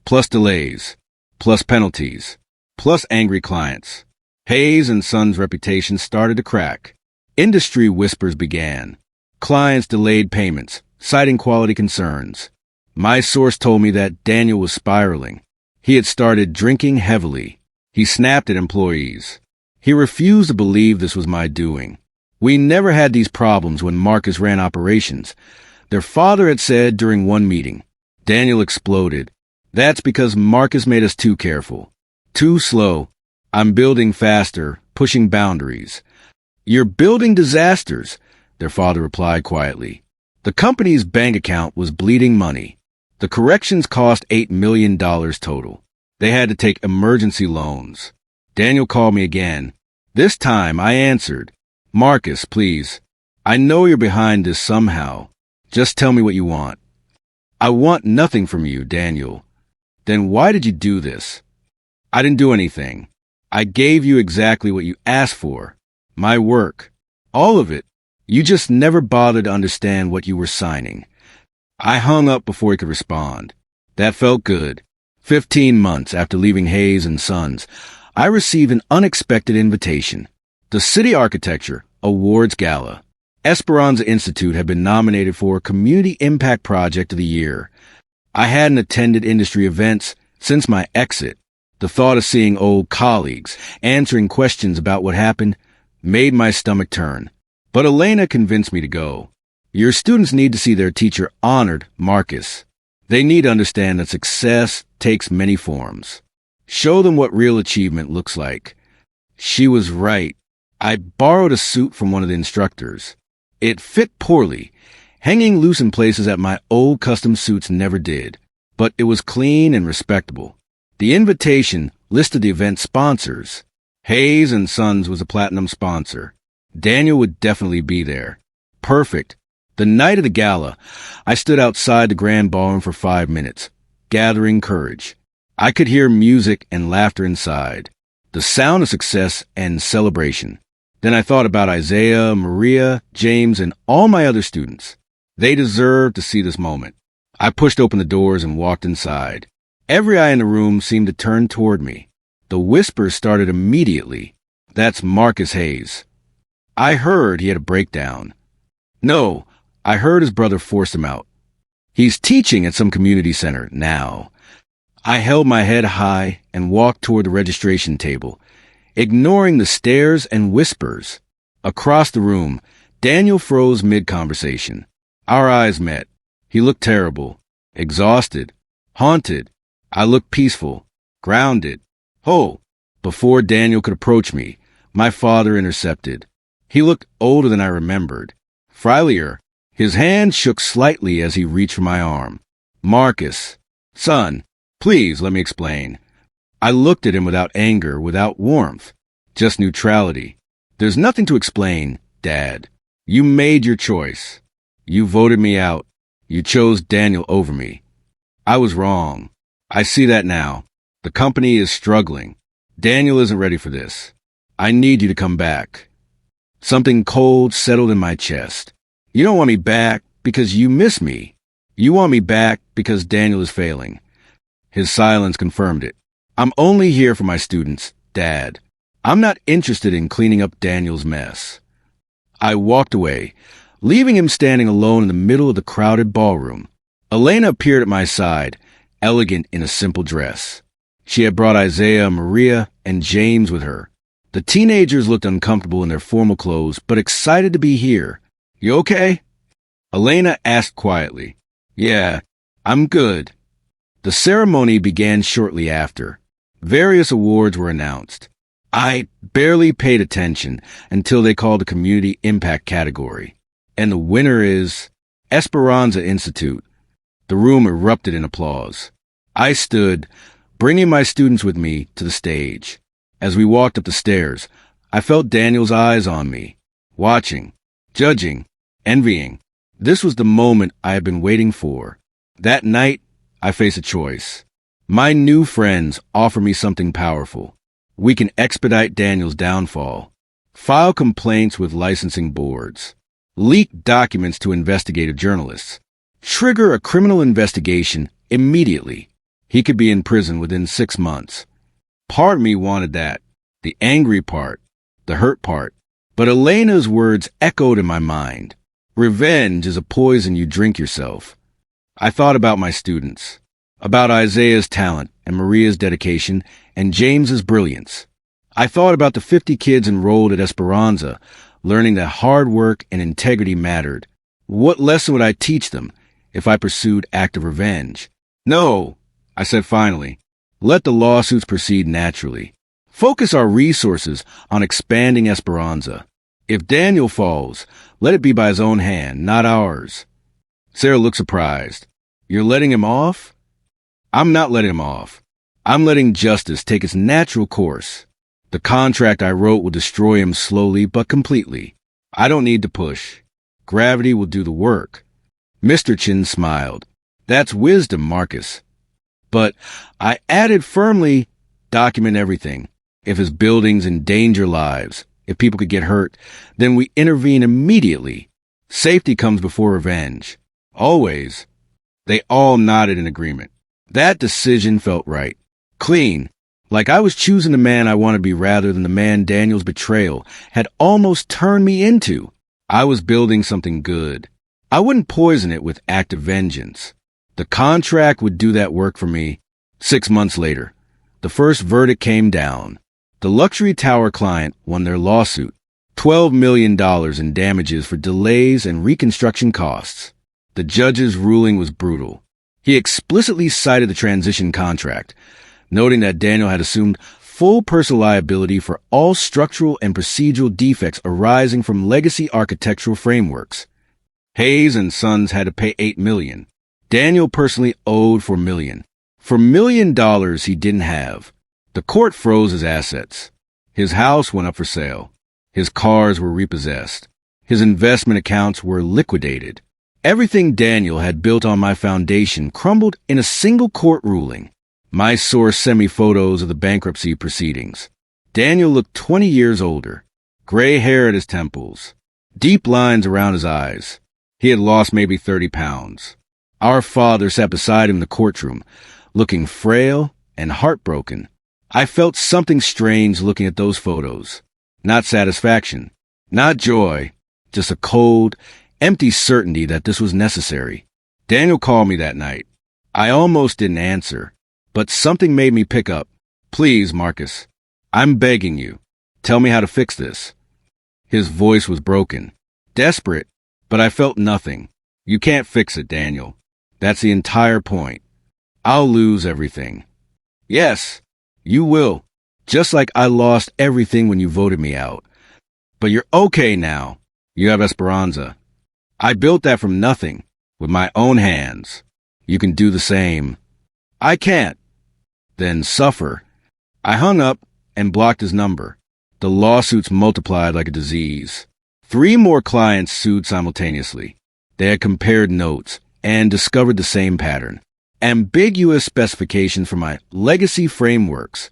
plus delays, plus penalties, plus angry clients. Hayes and Sons' reputation started to crack. Industry whispers began. Clients delayed payments, citing quality concerns. My source told me that Daniel was spiraling. He had started drinking heavily. He snapped at employees. He refused to believe this was my doing. We never had these problems when Marcus ran operations. Their father had said during one meeting. Daniel exploded. That's because Marcus made us too careful. Too slow. I'm building faster, pushing boundaries. You're building disasters, their father replied quietly. The company's bank account was bleeding money. The corrections cost $8 million total. They had to take emergency loans. Daniel called me again. This time I answered. Marcus, please. I know you're behind this somehow. Just tell me what you want. I want nothing from you, Daniel. Then why did you do this? I didn't do anything. I gave you exactly what you asked for. My work. All of it. You just never bothered to understand what you were signing. I hung up before he could respond. That felt good. 15 months after leaving Hayes and Sons, I received an unexpected invitation. The City Architecture Awards Gala. Esperanza Institute had been nominated for Community Impact Project of the Year. I hadn't attended industry events since my exit. The thought of seeing old colleagues answering questions about what happened made my stomach turn. But Elena convinced me to go. Your students need to see their teacher honored, Marcus. They need to understand that success takes many forms. Show them what real achievement looks like. She was right. I borrowed a suit from one of the instructors. It fit poorly. Hanging loose in places that my old custom suits never did. But it was clean and respectable. The invitation listed the event sponsors. Hayes and Sons was a platinum sponsor. Daniel would definitely be there. Perfect. The night of the gala, I stood outside the grand ballroom for 5 minutes, gathering courage. I could hear music and laughter inside, the sound of success and celebration. Then I thought about Isaiah, Maria, James, and all my other students. They deserved to see this moment. I pushed open the doors and walked inside. Every eye in the room seemed to turn toward me. The whispers started immediately. That's Marcus Hayes. I heard he had a breakdown. No, I heard his brother forced him out. He's teaching at some community center now. I held my head high and walked toward the registration table, ignoring the stares and whispers. Across the room, Daniel froze mid-conversation. Our eyes met. He looked terrible, exhausted, haunted. I looked peaceful, grounded. Oh, before Daniel could approach me, my father intercepted. He looked older than I remembered. Frielier. His hand shook slightly as he reached for my arm. Marcus. Son, please let me explain. I looked at him without anger, without warmth. Just neutrality. There's nothing to explain, Dad. You made your choice. You voted me out. You chose Daniel over me. I was wrong. I see that now. The company is struggling. Daniel isn't ready for this. I need you to come back. Something cold settled in my chest. You don't want me back because you miss me. You want me back because Daniel is failing. His silence confirmed it. I'm only here for my students, Dad. I'm not interested in cleaning up Daniel's mess. I walked away, leaving him standing alone in the middle of the crowded ballroom. Elena appeared at my side, elegant in a simple dress. She had brought Isaiah, Maria, and James with her. The teenagers looked uncomfortable in their formal clothes, but excited to be here. You okay? Elena asked quietly. Yeah, I'm good. The ceremony began shortly after. Various awards were announced. I barely paid attention until they called the Community Impact category. And the winner is Esperanza Institute. The room erupted in applause. I stood, bringing my students with me to the stage. As we walked up the stairs, I felt Daniel's eyes on me, watching, judging, envying. This was the moment I had been waiting for. That night, I faced a choice. My new friends offer me something powerful. We can expedite Daniel's downfall, file complaints with licensing boards, leak documents to investigative journalists, trigger a criminal investigation immediately. He could be in prison within 6 months. Part of me wanted that, the angry part, the hurt part. But Elena's words echoed in my mind. Revenge is a poison you drink yourself. I thought about my students, about Isaiah's talent and Maria's dedication and James's brilliance. I thought about the 50 kids enrolled at Esperanza, learning that hard work and integrity mattered. What lesson would I teach them if I pursued active revenge? No, I said finally. Let the lawsuits proceed naturally. Focus our resources on expanding Esperanza. If Daniel falls, let it be by his own hand, not ours. Sarah looked surprised. You're letting him off? I'm not letting him off. I'm letting justice take its natural course. The contract I wrote will destroy him slowly but completely. I don't need to push. Gravity will do the work. Mr. Chin smiled. That's wisdom, Marcus. But I added firmly, document everything. If his buildings endanger lives, if people could get hurt, then we intervene immediately. Safety comes before revenge. Always. They all nodded in agreement. That decision felt right. Clean. Like I was choosing the man I want to be rather than the man Daniel's betrayal had almost turned me into. I was building something good. I wouldn't poison it with active vengeance. The contract would do that work for me. 6 months later, the first verdict came down. The luxury tower client won their lawsuit. $12 million in damages for delays and reconstruction costs. The judge's ruling was brutal. He explicitly cited the transition contract, noting that Daniel had assumed full personal liability for all structural and procedural defects arising from legacy architectural frameworks. Hayes and Sons had to pay $8 million. Daniel personally owed $4 million. For $1 million he didn't have. The court froze his assets. His house went up for sale. His cars were repossessed. His investment accounts were liquidated. Everything Daniel had built on my foundation crumbled in a single court ruling. My source sent me photos of the bankruptcy proceedings. Daniel looked 20 years older. Gray hair at his temples. Deep lines around his eyes. He had lost maybe 30 pounds. Our father sat beside him in the courtroom, looking frail and heartbroken. I felt something strange looking at those photos. Not satisfaction, not joy, just a cold, empty certainty that this was necessary. Daniel called me that night. I almost didn't answer, but something made me pick up. Please, Marcus, I'm begging you. Tell me how to fix this. His voice was broken, desperate, but I felt nothing. You can't fix it, Daniel. That's the entire point. I'll lose everything. Yes, you will. Just like I lost everything when you voted me out. But you're okay now. You have Esperanza. I built that from nothing, with my own hands. You can do the same. I can't. Then suffer. I hung up and blocked his number. The lawsuits multiplied like a disease. 3 more clients sued simultaneously. They had compared notes and discovered the same pattern. Ambiguous specifications for my legacy frameworks.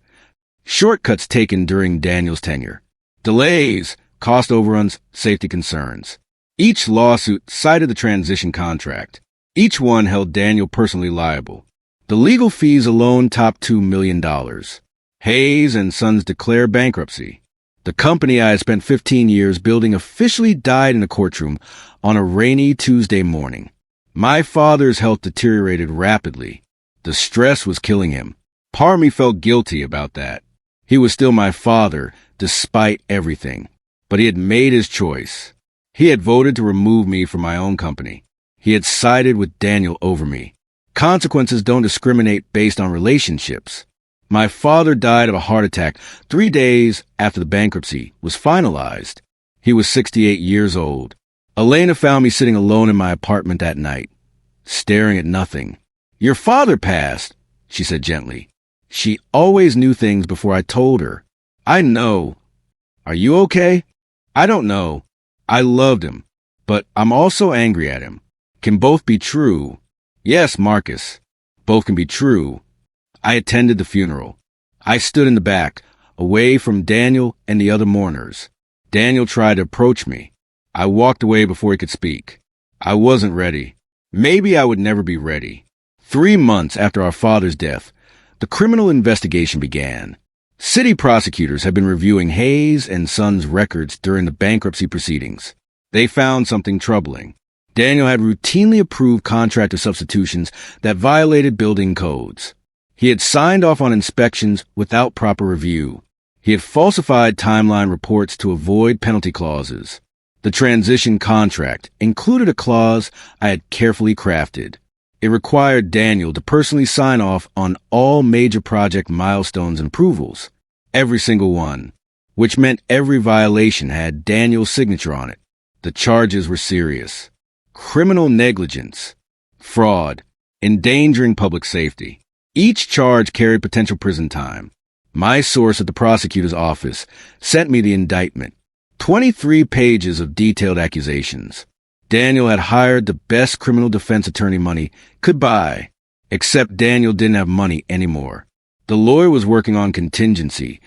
Shortcuts taken during Daniel's tenure. Delays, cost overruns, safety concerns. Each lawsuit cited the transition contract. Each one held Daniel personally liable. The legal fees alone topped $2 million. Hayes and Sons declare bankruptcy. The company I had spent 15 years building officially died in the courtroom on a rainy Tuesday morning. My father's health deteriorated rapidly. The stress was killing him. Part of me felt guilty about that. He was still my father, despite everything. But he had made his choice. He had voted to remove me from my own company. He had sided with Daniel over me. Consequences don't discriminate based on relationships. My father died of a heart attack 3 days after the bankruptcy was finalized. He was 68 years old. Elena found me sitting alone in my apartment that night, staring at nothing. Your father passed, she said gently. She always knew things before I told her. I know. Are you okay? I don't know. I loved him, but I'm also angry at him. Can both be true? Yes, Marcus. Both can be true. I attended the funeral. I stood in the back, away from Daniel and the other mourners. Daniel tried to approach me. I walked away before he could speak. I wasn't ready. Maybe I would never be ready. 3 months after our father's death, the criminal investigation began. City prosecutors had been reviewing Hayes and Sons' records during the bankruptcy proceedings. They found something troubling. Daniel had routinely approved contractor substitutions that violated building codes. He had signed off on inspections without proper review. He had falsified timeline reports to avoid penalty clauses. The transition contract included a clause I had carefully crafted. It required Daniel to personally sign off on all major project milestones and approvals, every single one, which meant every violation had Daniel's signature on it. The charges were serious. Criminal negligence, fraud, endangering public safety. Each charge carried potential prison time. My source at the prosecutor's office sent me the indictment. 23 pages of detailed accusations. Daniel had hired the best criminal defense attorney money could buy, except Daniel didn't have money anymore. The lawyer was working on contingency,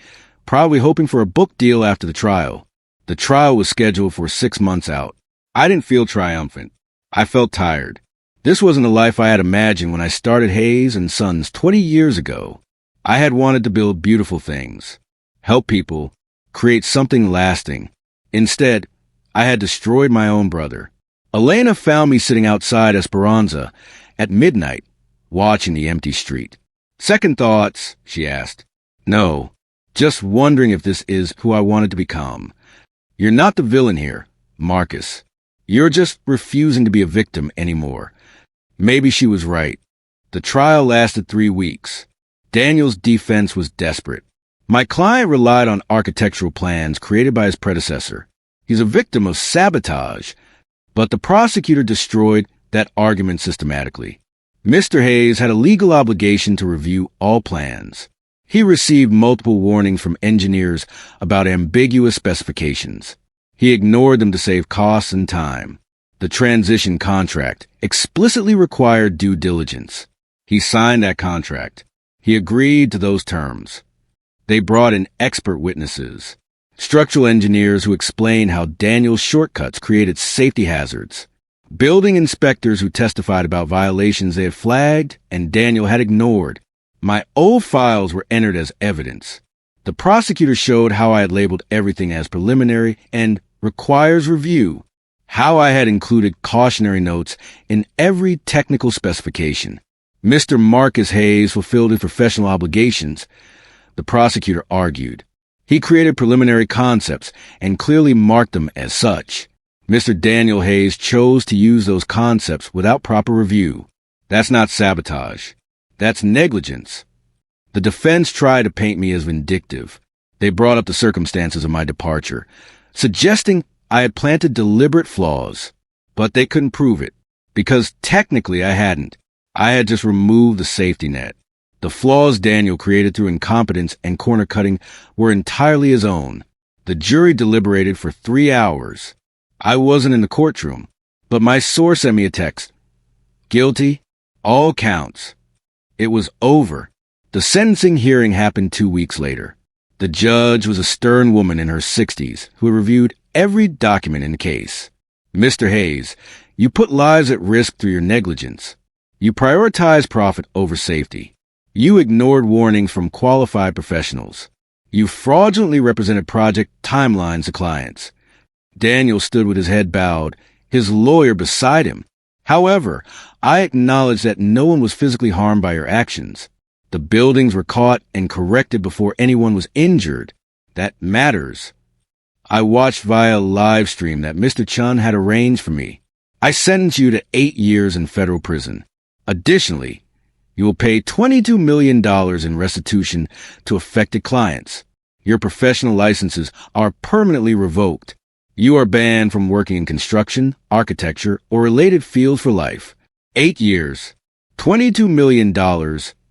probably hoping for a book deal after the trial. The trial was scheduled for 6 months out. I didn't feel triumphant. I felt tired. This wasn't the life I had imagined when I started Hayes and Sons 20 years ago. I had wanted to build beautiful things, help people, create something lasting. Instead, I had destroyed my own brother. Elena found me sitting outside Esperanza at midnight, watching the empty street. "Second thoughts?" she asked. "No, just wondering if this is who I wanted to become. You're not the villain here, Marcus. You're just refusing to be a victim anymore." Maybe she was right. The trial lasted 3 weeks. Daniel's defense was desperate. My client relied on architectural plans created by his predecessor. He's a victim of sabotage, but the prosecutor destroyed that argument systematically. Mr. Hayes had a legal obligation to review all plans. He received multiple warnings from engineers about ambiguous specifications. He ignored them to save costs and time. The transition contract explicitly required due diligence. He signed that contract. He agreed to those terms. They brought in expert witnesses, structural engineers who explained how Daniel's shortcuts created safety hazards, building inspectors who testified about violations they had flagged and Daniel had ignored. My old files were entered as evidence. The prosecutor showed how I had labeled everything as preliminary and requires review, how I had included cautionary notes in every technical specification. Mr. Marcus Hayes fulfilled his professional obligations, the prosecutor argued. He created preliminary concepts and clearly marked them as such. Mr. Daniel Hayes chose to use those concepts without proper review. That's not sabotage. That's negligence. The defense tried to paint me as vindictive. They brought up the circumstances of my departure, suggesting I had planted deliberate flaws. But they couldn't prove it, because technically I hadn't. I had just removed the safety net. The flaws Daniel created through incompetence and corner-cutting were entirely his own. The jury deliberated for 3 hours. I wasn't in the courtroom, but my source sent me a text. Guilty, all counts. It was over. The sentencing hearing happened 2 weeks later. The judge was a stern woman in her 60s who had reviewed every document in the case. "Mr. Hayes, you put lives at risk through your negligence. You prioritized profit over safety. You ignored warnings from qualified professionals. You fraudulently represented project timelines to clients." Daniel stood with his head bowed, his lawyer beside him. "However, I acknowledge that no one was physically harmed by your actions. The buildings were caught and corrected before anyone was injured. That matters. I watched via live stream that Mr. Chun had arranged for me. I sentence you to 8 years in federal prison. Additionally, you will pay $22 million in restitution to affected clients. Your professional licenses are permanently revoked. You are banned from working in construction, architecture, or related fields for life. 8 years. $22 million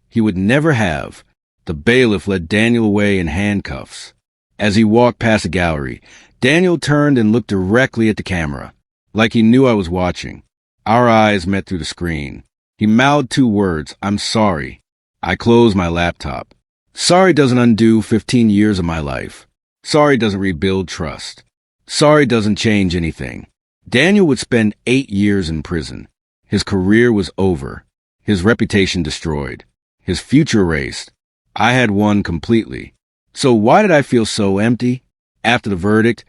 he would never have. The bailiff led Daniel away in handcuffs. As he walked past the gallery, Daniel turned and looked directly at the camera, like he knew I was watching. Our eyes met through the screen. He mouthed 2 words, "I'm sorry." I closed my laptop. Sorry doesn't undo 15 years of my life. Sorry doesn't rebuild trust. Sorry doesn't change anything. Daniel would spend 8 years in prison. His career was over. His reputation destroyed. His future erased. I had won completely. So why did I feel so empty? After the verdict,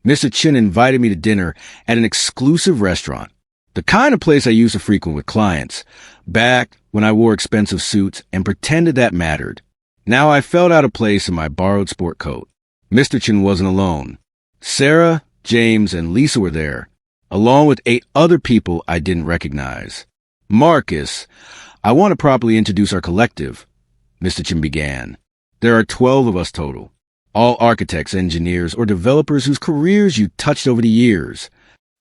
Mr. Chin invited me to dinner at an exclusive restaurant, the kind of place I used to frequent with clients, back when I wore expensive suits and pretended that mattered. Now I felt out of place in my borrowed sport coat. Mr. Chin wasn't alone. Sarah, James, and Lisa were there, along with 8 other people I didn't recognize. Marcus, I want to properly introduce our collective, Mr. Chin began. There are 12 of us total, all architects, engineers, or developers whose careers you touched over the years.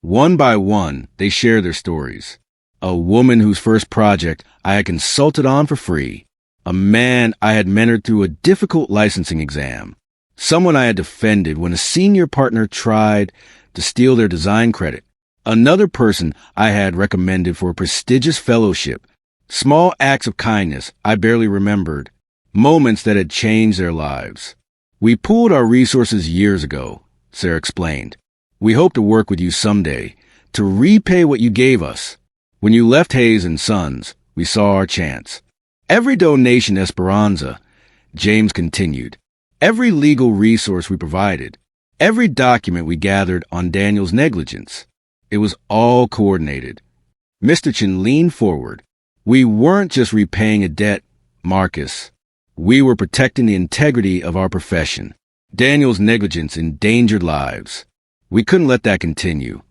One by one, they share their stories. A woman whose first project I had consulted on for free. A man I had mentored through a difficult licensing exam. Someone I had defended when a senior partner tried to steal their design credit. Another person I had recommended for a prestigious fellowship. Small acts of kindness I barely remembered. Moments that had changed their lives. We pooled our resources years ago, Sarah explained. We hope to work with you someday to repay what you gave us. When you left Hayes and Sons, we saw our chance. Every donation Esperanza, James continued. Every legal resource we provided. Every document we gathered on Daniel's negligence. It was all coordinated. Mr. Chin leaned forward. We weren't just repaying a debt, Marcus. We were protecting the integrity of our profession. Daniel's negligence endangered lives. We couldn't let that continue.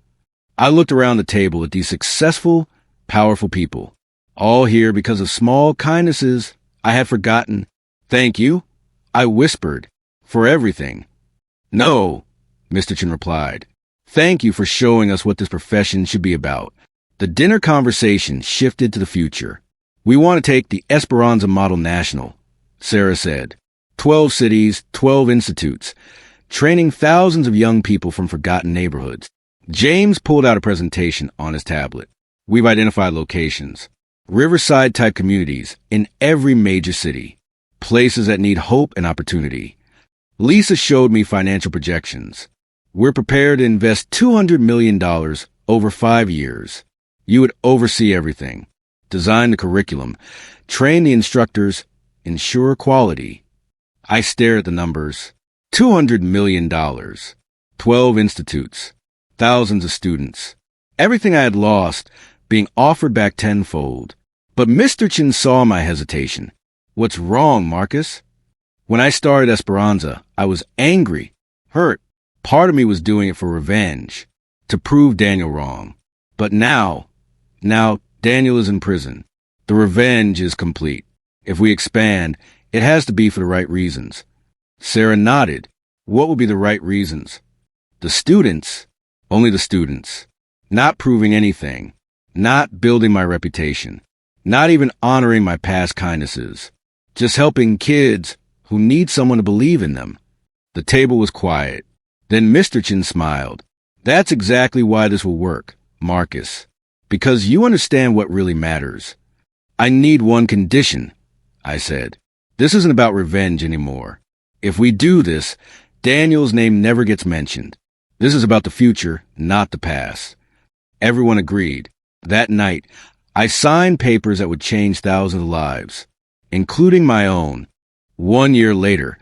I looked around the table at these successful, powerful people, all here because of small kindnesses I had forgotten. Thank you, I whispered, for everything. No, Mr. Chin replied. Thank you for showing us what this profession should be about. The dinner conversation shifted to the future. We want to take the Esperanza model national, Sarah said. 12 cities, 12 institutes, training thousands of young people from forgotten neighborhoods. James pulled out a presentation on his tablet. We've identified locations, riverside-type communities in every major city, places that need hope and opportunity. Lisa showed me financial projections. We're prepared to invest $200 million over 5 years. You would oversee everything, design the curriculum, train the instructors, ensure quality. I stared at the numbers. $200 million, 12 institutes, thousands of students. Everything I had lost being offered back tenfold. But Mr. Chin saw my hesitation. What's wrong, Marcus? When I started Esperanza, I was angry, hurt. Part of me was doing it for revenge, to prove Daniel wrong. But now Daniel is in prison. The revenge is complete. If we expand, it has to be for the right reasons. Sarah nodded. What would be the right reasons? The students, only the students. Not proving anything. Not building my reputation. Not even honoring my past kindnesses. Just helping kids who need someone to believe in them. The table was quiet. Then Mr. Chin smiled. That's exactly why this will work, Marcus. Because you understand what really matters. I need one condition, I said. This isn't about revenge anymore. If we do this, Daniel's name never gets mentioned. This is about the future, not the past. Everyone agreed. That night, I signed papers that would change thousands of lives, including my own. 1 year later,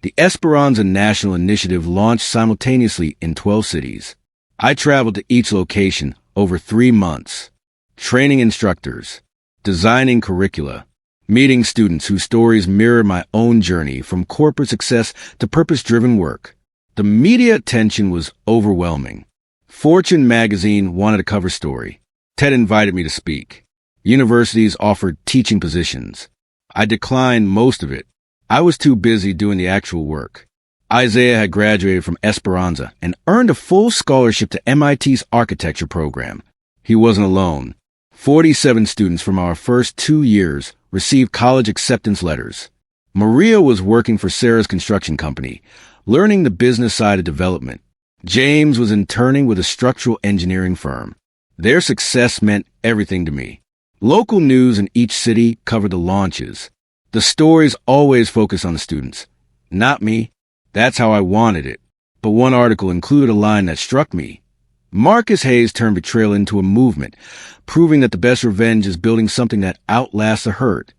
the Esperanza National Initiative launched simultaneously in 12 cities. I traveled to each location over 3 months, training instructors, designing curricula, meeting students whose stories mirror my own journey from corporate success to purpose-driven work. The media attention was overwhelming. Fortune magazine wanted a cover story. TED invited me to speak. Universities offered teaching positions. I declined most of it. I was too busy doing the actual work. Isaiah had graduated from Esperanza and earned a full scholarship to MIT's architecture program. He wasn't alone. 47 students from our first 2 years received college acceptance letters. Maria was working for Sarah's construction company, learning the business side of development. James was interning with a structural engineering firm. Their success meant everything to me. Local news in each city covered the launches. The stories always focused on the students, not me. That's how I wanted it. But one article included a line that struck me. Marcus Hayes turned betrayal into a movement, proving that the best revenge is building something that outlasts the hurt.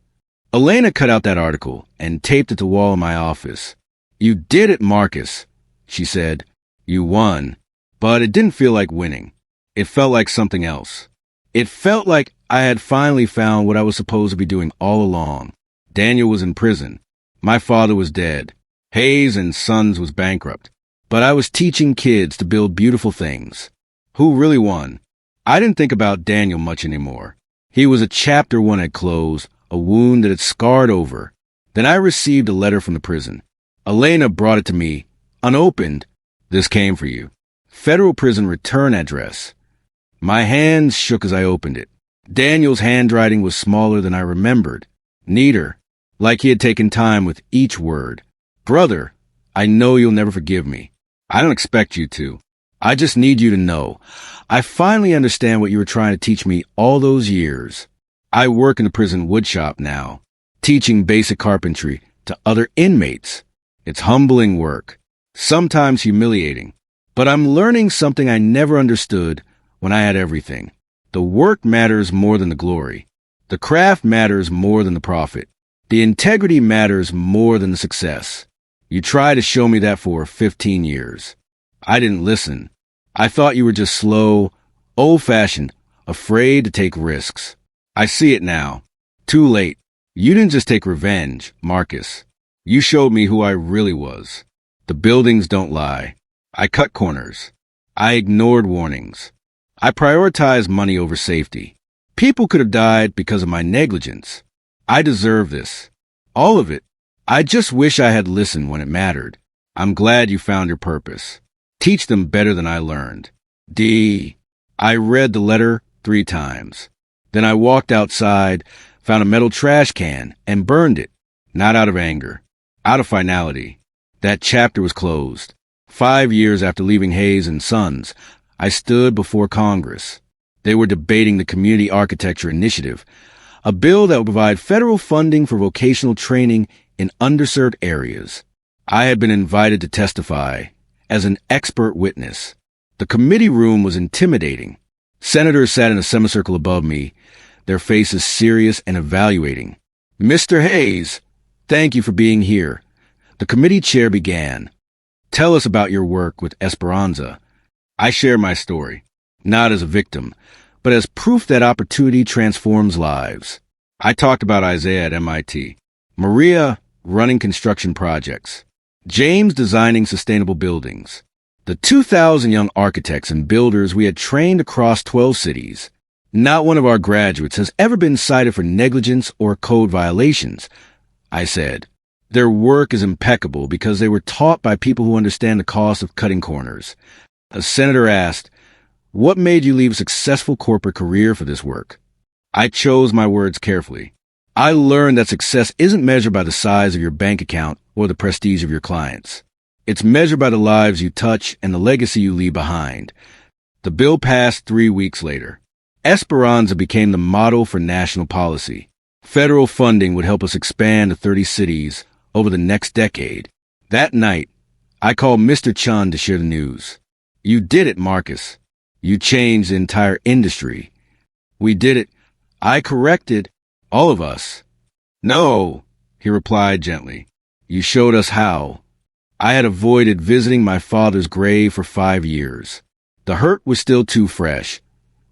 Elena cut out that article and taped it to the wall in my office. You did it, Marcus, she said. You won. But it didn't feel like winning. It felt like something else. It felt like I had finally found what I was supposed to be doing all along. Daniel was in prison. My father was dead. Hayes and Sons was bankrupt. But I was teaching kids to build beautiful things. Who really won? I didn't think about Daniel much anymore. He was a chapter one had closed, a wound that had scarred over. Then I received a letter from the prison. Elena brought it to me, unopened. This came for you. Federal prison return address. My hands shook as I opened it. Daniel's handwriting was smaller than I remembered, neater, like he had taken time with each word. Brother, I know you'll never forgive me. I don't expect you to. I just need you to know. I finally understand what you were trying to teach me all those years. I work in the prison woodshop now, teaching basic carpentry to other inmates. It's humbling work, sometimes humiliating, but I'm learning something I never understood when I had everything. The work matters more than the glory. The craft matters more than the profit. The integrity matters more than the success. You tried to show me that for 15 years. I didn't listen. I thought you were just slow, old-fashioned, afraid to take risks. I see it now. Too late. You didn't just take revenge, Marcus. You showed me who I really was. The buildings don't lie. I cut corners. I ignored warnings. I prioritized money over safety. People could have died because of my negligence. I deserve this. All of it. I just wish I had listened when it mattered. I'm glad you found your purpose. Teach them better than I learned. D. I read the letter 3 times. Then I walked outside, found a metal trash can, and burned it. Not out of anger. Out of finality. That chapter was closed. 5 years after leaving Hayes and Sons, I stood before Congress. They were debating the Community Architecture Initiative, a bill that would provide federal funding for vocational training in underserved areas. I had been invited to testify as an expert witness. The committee room was intimidating. Senators sat in a semicircle above me, their faces serious and evaluating. Mr. Hayes, thank you for being here. The committee chair began. Tell us about your work with Esperanza. I share my story, not as a victim, but as proof that opportunity transforms lives. I talked about Isaiah at MIT, Maria running construction projects, James designing sustainable buildings, the 2,000 young architects and builders we had trained across 12 cities. Not one of our graduates has ever been cited for negligence or code violations, I said. Their work is impeccable because they were taught by people who understand the cost of cutting corners. A senator asked, "What made you leave a successful corporate career for this work?" I chose my words carefully. I learned that success isn't measured by the size of your bank account or the prestige of your clients. It's measured by the lives you touch and the legacy you leave behind. The bill passed 3 weeks later. Esperanza became the model for national policy. Federal funding would help us expand to 30 cities over the next decade. That night, I called Mr. Chun to share the news. You did it, Marcus. You changed the entire industry. We did it. I corrected all of us. No, he replied gently. You showed us how. I had avoided visiting my father's grave for 5 years. The hurt was still too fresh,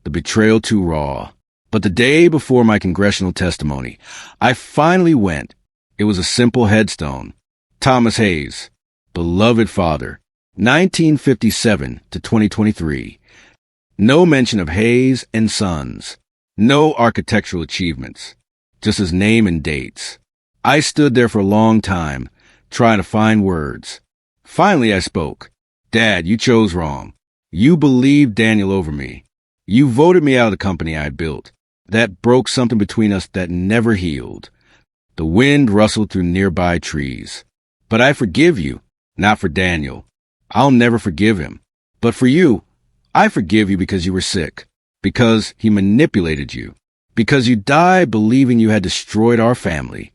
the betrayal too raw. But the day before my congressional testimony, I finally went. It was a simple headstone. Thomas Hayes, beloved father, 1957 to 2023. No mention of Hayes and Sons. No architectural achievements. Just his name and dates. I stood there for a long time, trying to find words. Finally, I spoke. Dad, you chose wrong. You believed Daniel over me. You voted me out of the company I had built. That broke something between us that never healed. The wind rustled through nearby trees. But I forgive you, not for Daniel. I'll never forgive him. But for you, I forgive you because you were sick, because he manipulated you, because you died believing you had destroyed our family.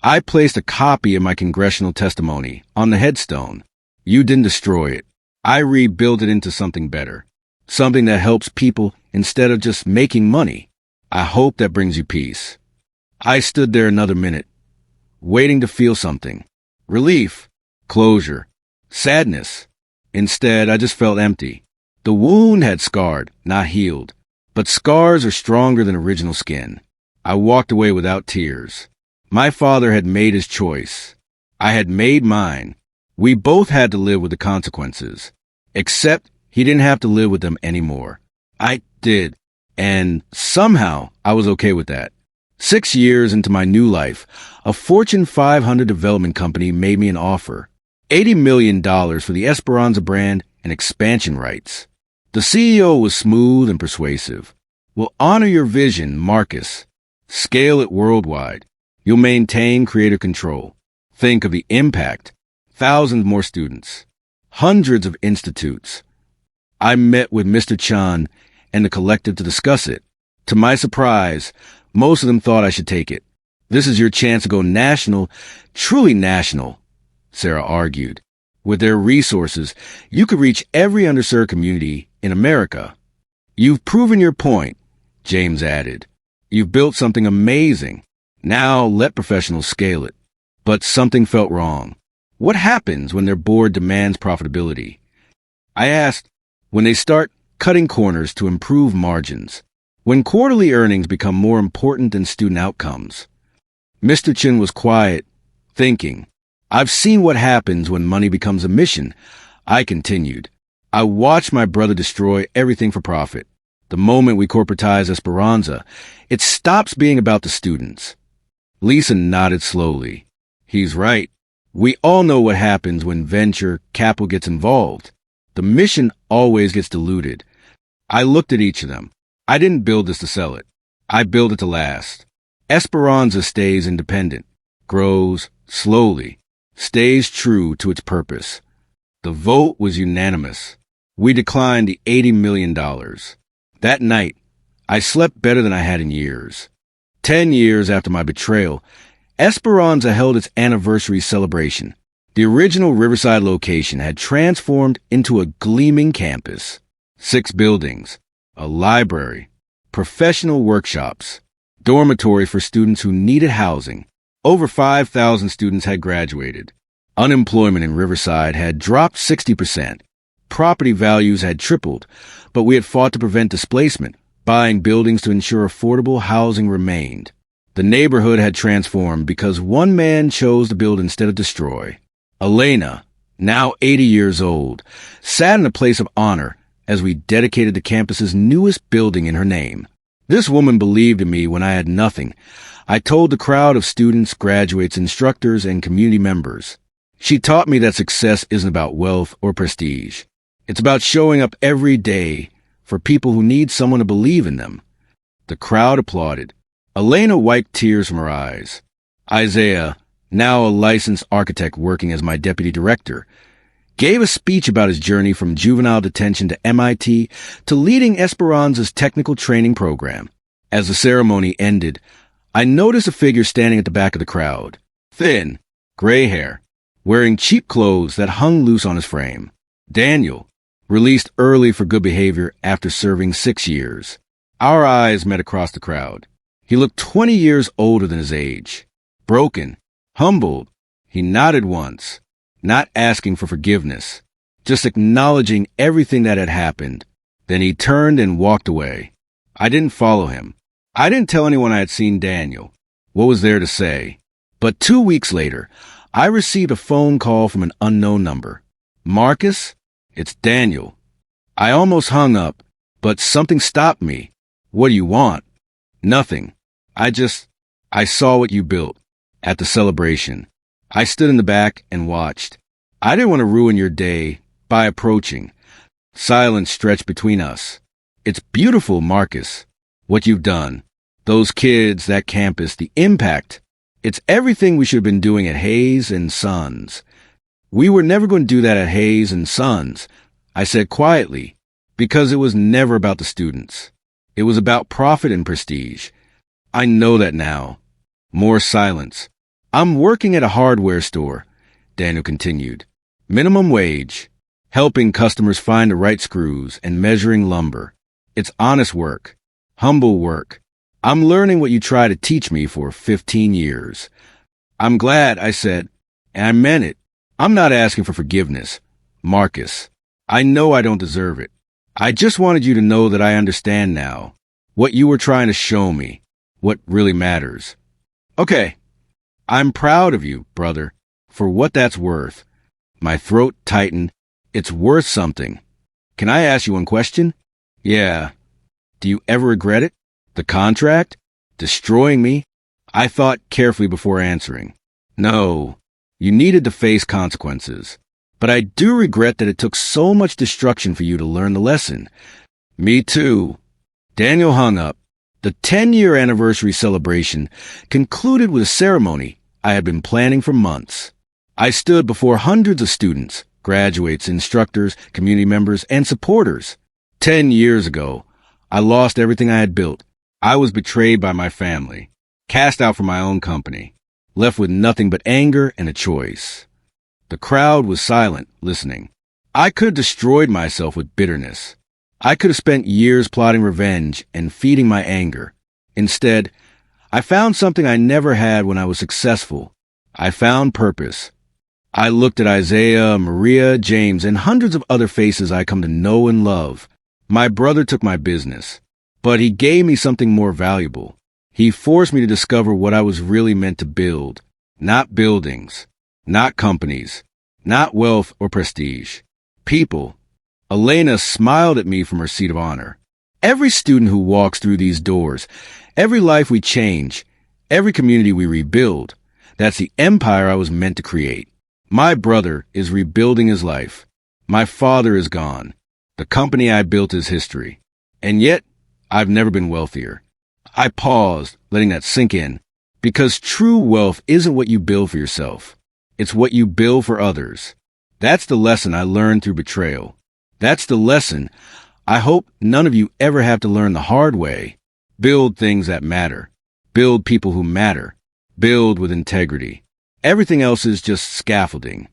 I placed a copy of my congressional testimony on the headstone. You didn't destroy it. I rebuilt it into something better, something that helps people instead of just making money. I hope that brings you peace. I stood there another minute, waiting to feel something. Relief, closure, sadness. Instead, I just felt empty. The wound had scarred, not healed. But scars are stronger than original skin. I walked away without tears. My father had made his choice. I had made mine. We both had to live with the consequences. Except he didn't have to live with them anymore. I did. And somehow I was okay with that. 6 years into my new life, a Fortune 500 development company made me an offer. $80 million for the Esperanza brand and expansion rights. The CEO was smooth and persuasive. We'll honor your vision, Marcus. Scale it worldwide. You'll maintain creative control. Think of the impact. Thousands more students. Hundreds of institutes. I met with Mr. Chan and the collective to discuss it. To my surprise, most of them thought I should take it. This is your chance to go national, truly national, Sarah argued. With their resources, you could reach every underserved community in America. You've proven your point, James added. You've built something amazing. Now let professionals scale it. But something felt wrong. What happens when their board demands profitability? I asked, when they start cutting corners to improve margins, when quarterly earnings become more important than student outcomes. Mr. Chin was quiet, thinking. I've seen what happens when money becomes a mission. I continued. I watched my brother destroy everything for profit. The moment we corporatize Esperanza, it stops being about the students. Lisa nodded slowly. He's right. We all know what happens when venture capital gets involved. The mission always gets diluted. I looked at each of them. I didn't build this to sell it. I built it to last. Esperanza stays independent, grows slowly, stays true to its purpose. The vote was unanimous. We declined the $80 million. That night, I slept better than I had in years. 10 years after my betrayal, Esperanza held its anniversary celebration. The original Riverside location had transformed into a gleaming campus. 6 buildings, a library, professional workshops, dormitories for students who needed housing. Over 5,000 students had graduated. Unemployment in Riverside had dropped 60%. Property values had tripled, but we had fought to prevent displacement, buying buildings to ensure affordable housing remained. The neighborhood had transformed because one man chose to build instead of destroy. Elena, now 80 years old, sat in a place of honor as we dedicated the campus's newest building in her name. This woman believed in me when I had nothing. I told the crowd of students, graduates, instructors, and community members. She taught me that success isn't about wealth or prestige. It's about showing up every day for people who need someone to believe in them. The crowd applauded. Elena wiped tears from her eyes. Isaiah, now a licensed architect working as my deputy director, gave a speech about his journey from juvenile detention to MIT to leading Esperanza's technical training program. As the ceremony ended, I noticed a figure standing at the back of the crowd. Thin, gray hair, wearing cheap clothes that hung loose on his frame. Daniel, released early for good behavior after serving 6 years. Our eyes met across the crowd. He looked 20 years older than his age. Broken, humbled, he nodded once, not asking for forgiveness, just acknowledging everything that had happened. Then he turned and walked away. I didn't follow him. I didn't tell anyone I had seen Daniel. What was there to say? But 2 weeks later, I received a phone call from an unknown number. Marcus, it's Daniel. I almost hung up, but something stopped me. What do you want? Nothing. I saw what you built at the celebration. I stood in the back and watched. I didn't want to ruin your day by approaching. Silence stretched between us. It's beautiful, Marcus, what you've done. Those kids, that campus, the impact. It's everything we should have been doing at Hayes and Sons. We were never going to do that at Hayes and Sons, I said quietly, because it was never about the students. It was about profit and prestige. I know that now. More silence. I'm working at a hardware store, Daniel continued. Minimum wage, helping customers find the right screws and measuring lumber. It's honest work, humble work. I'm learning what you tried to teach me for 15 years. I'm glad, I said, and I meant it. I'm not asking for forgiveness, Marcus. I know I don't deserve it. I just wanted you to know that I understand now what you were trying to show me, what really matters. Okay, I'm proud of you, brother, For what that's worth. My throat tightened. It's worth something. Can I ask you one question? Yeah. Do you ever regret it? The contract? Destroying me? I thought carefully before answering. No. You needed to face consequences. But I do regret that it took so much destruction for you to learn the lesson. Me too. Daniel hung up. The 10-year anniversary celebration concluded with a ceremony I had been planning for months. I stood before hundreds of students, graduates, instructors, community members, and supporters. 10 years ago, I lost everything I had built. I was betrayed by my family, cast out from my own company, left with nothing but anger and a choice. The crowd was silent, listening. I could have destroyed myself with bitterness. I could have spent years plotting revenge and feeding my anger. Instead, I found something I never had when I was successful. I found purpose. I looked at Isaiah, Maria, James, and hundreds of other faces I come to know and love. My brother took my business, but he gave me something more valuable. He forced me to discover what I was really meant to build. Not buildings, not companies, not wealth or prestige. People. Elena smiled at me from her seat of honor. Every student who walks through these doors, every life we change, every community we rebuild, that's the empire I was meant to create. My brother is rebuilding his life. My father is gone. The company I built is history. And yet, I've never been wealthier. I paused, letting that sink in, because true wealth isn't what you build for yourself. It's what you build for others. That's the lesson I learned through betrayal. That's the lesson I hope none of you ever have to learn the hard way. Build things that matter. Build people who matter. Build with integrity. Everything else is just scaffolding.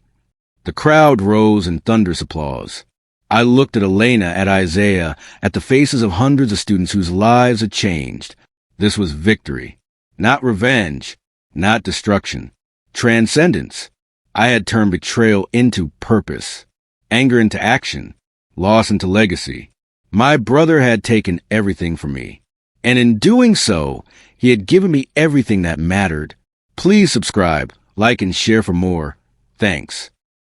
The crowd rose in thunderous applause. I looked at Elena, at Isaiah, at the faces of hundreds of students whose lives had changed. This was victory. Not revenge. Not destruction. Transcendence. I had turned betrayal into purpose. Anger into action. Loss into legacy. My brother had taken everything from me. And in doing so, he had given me everything that mattered. Please subscribe, like, and share for more. Thanks.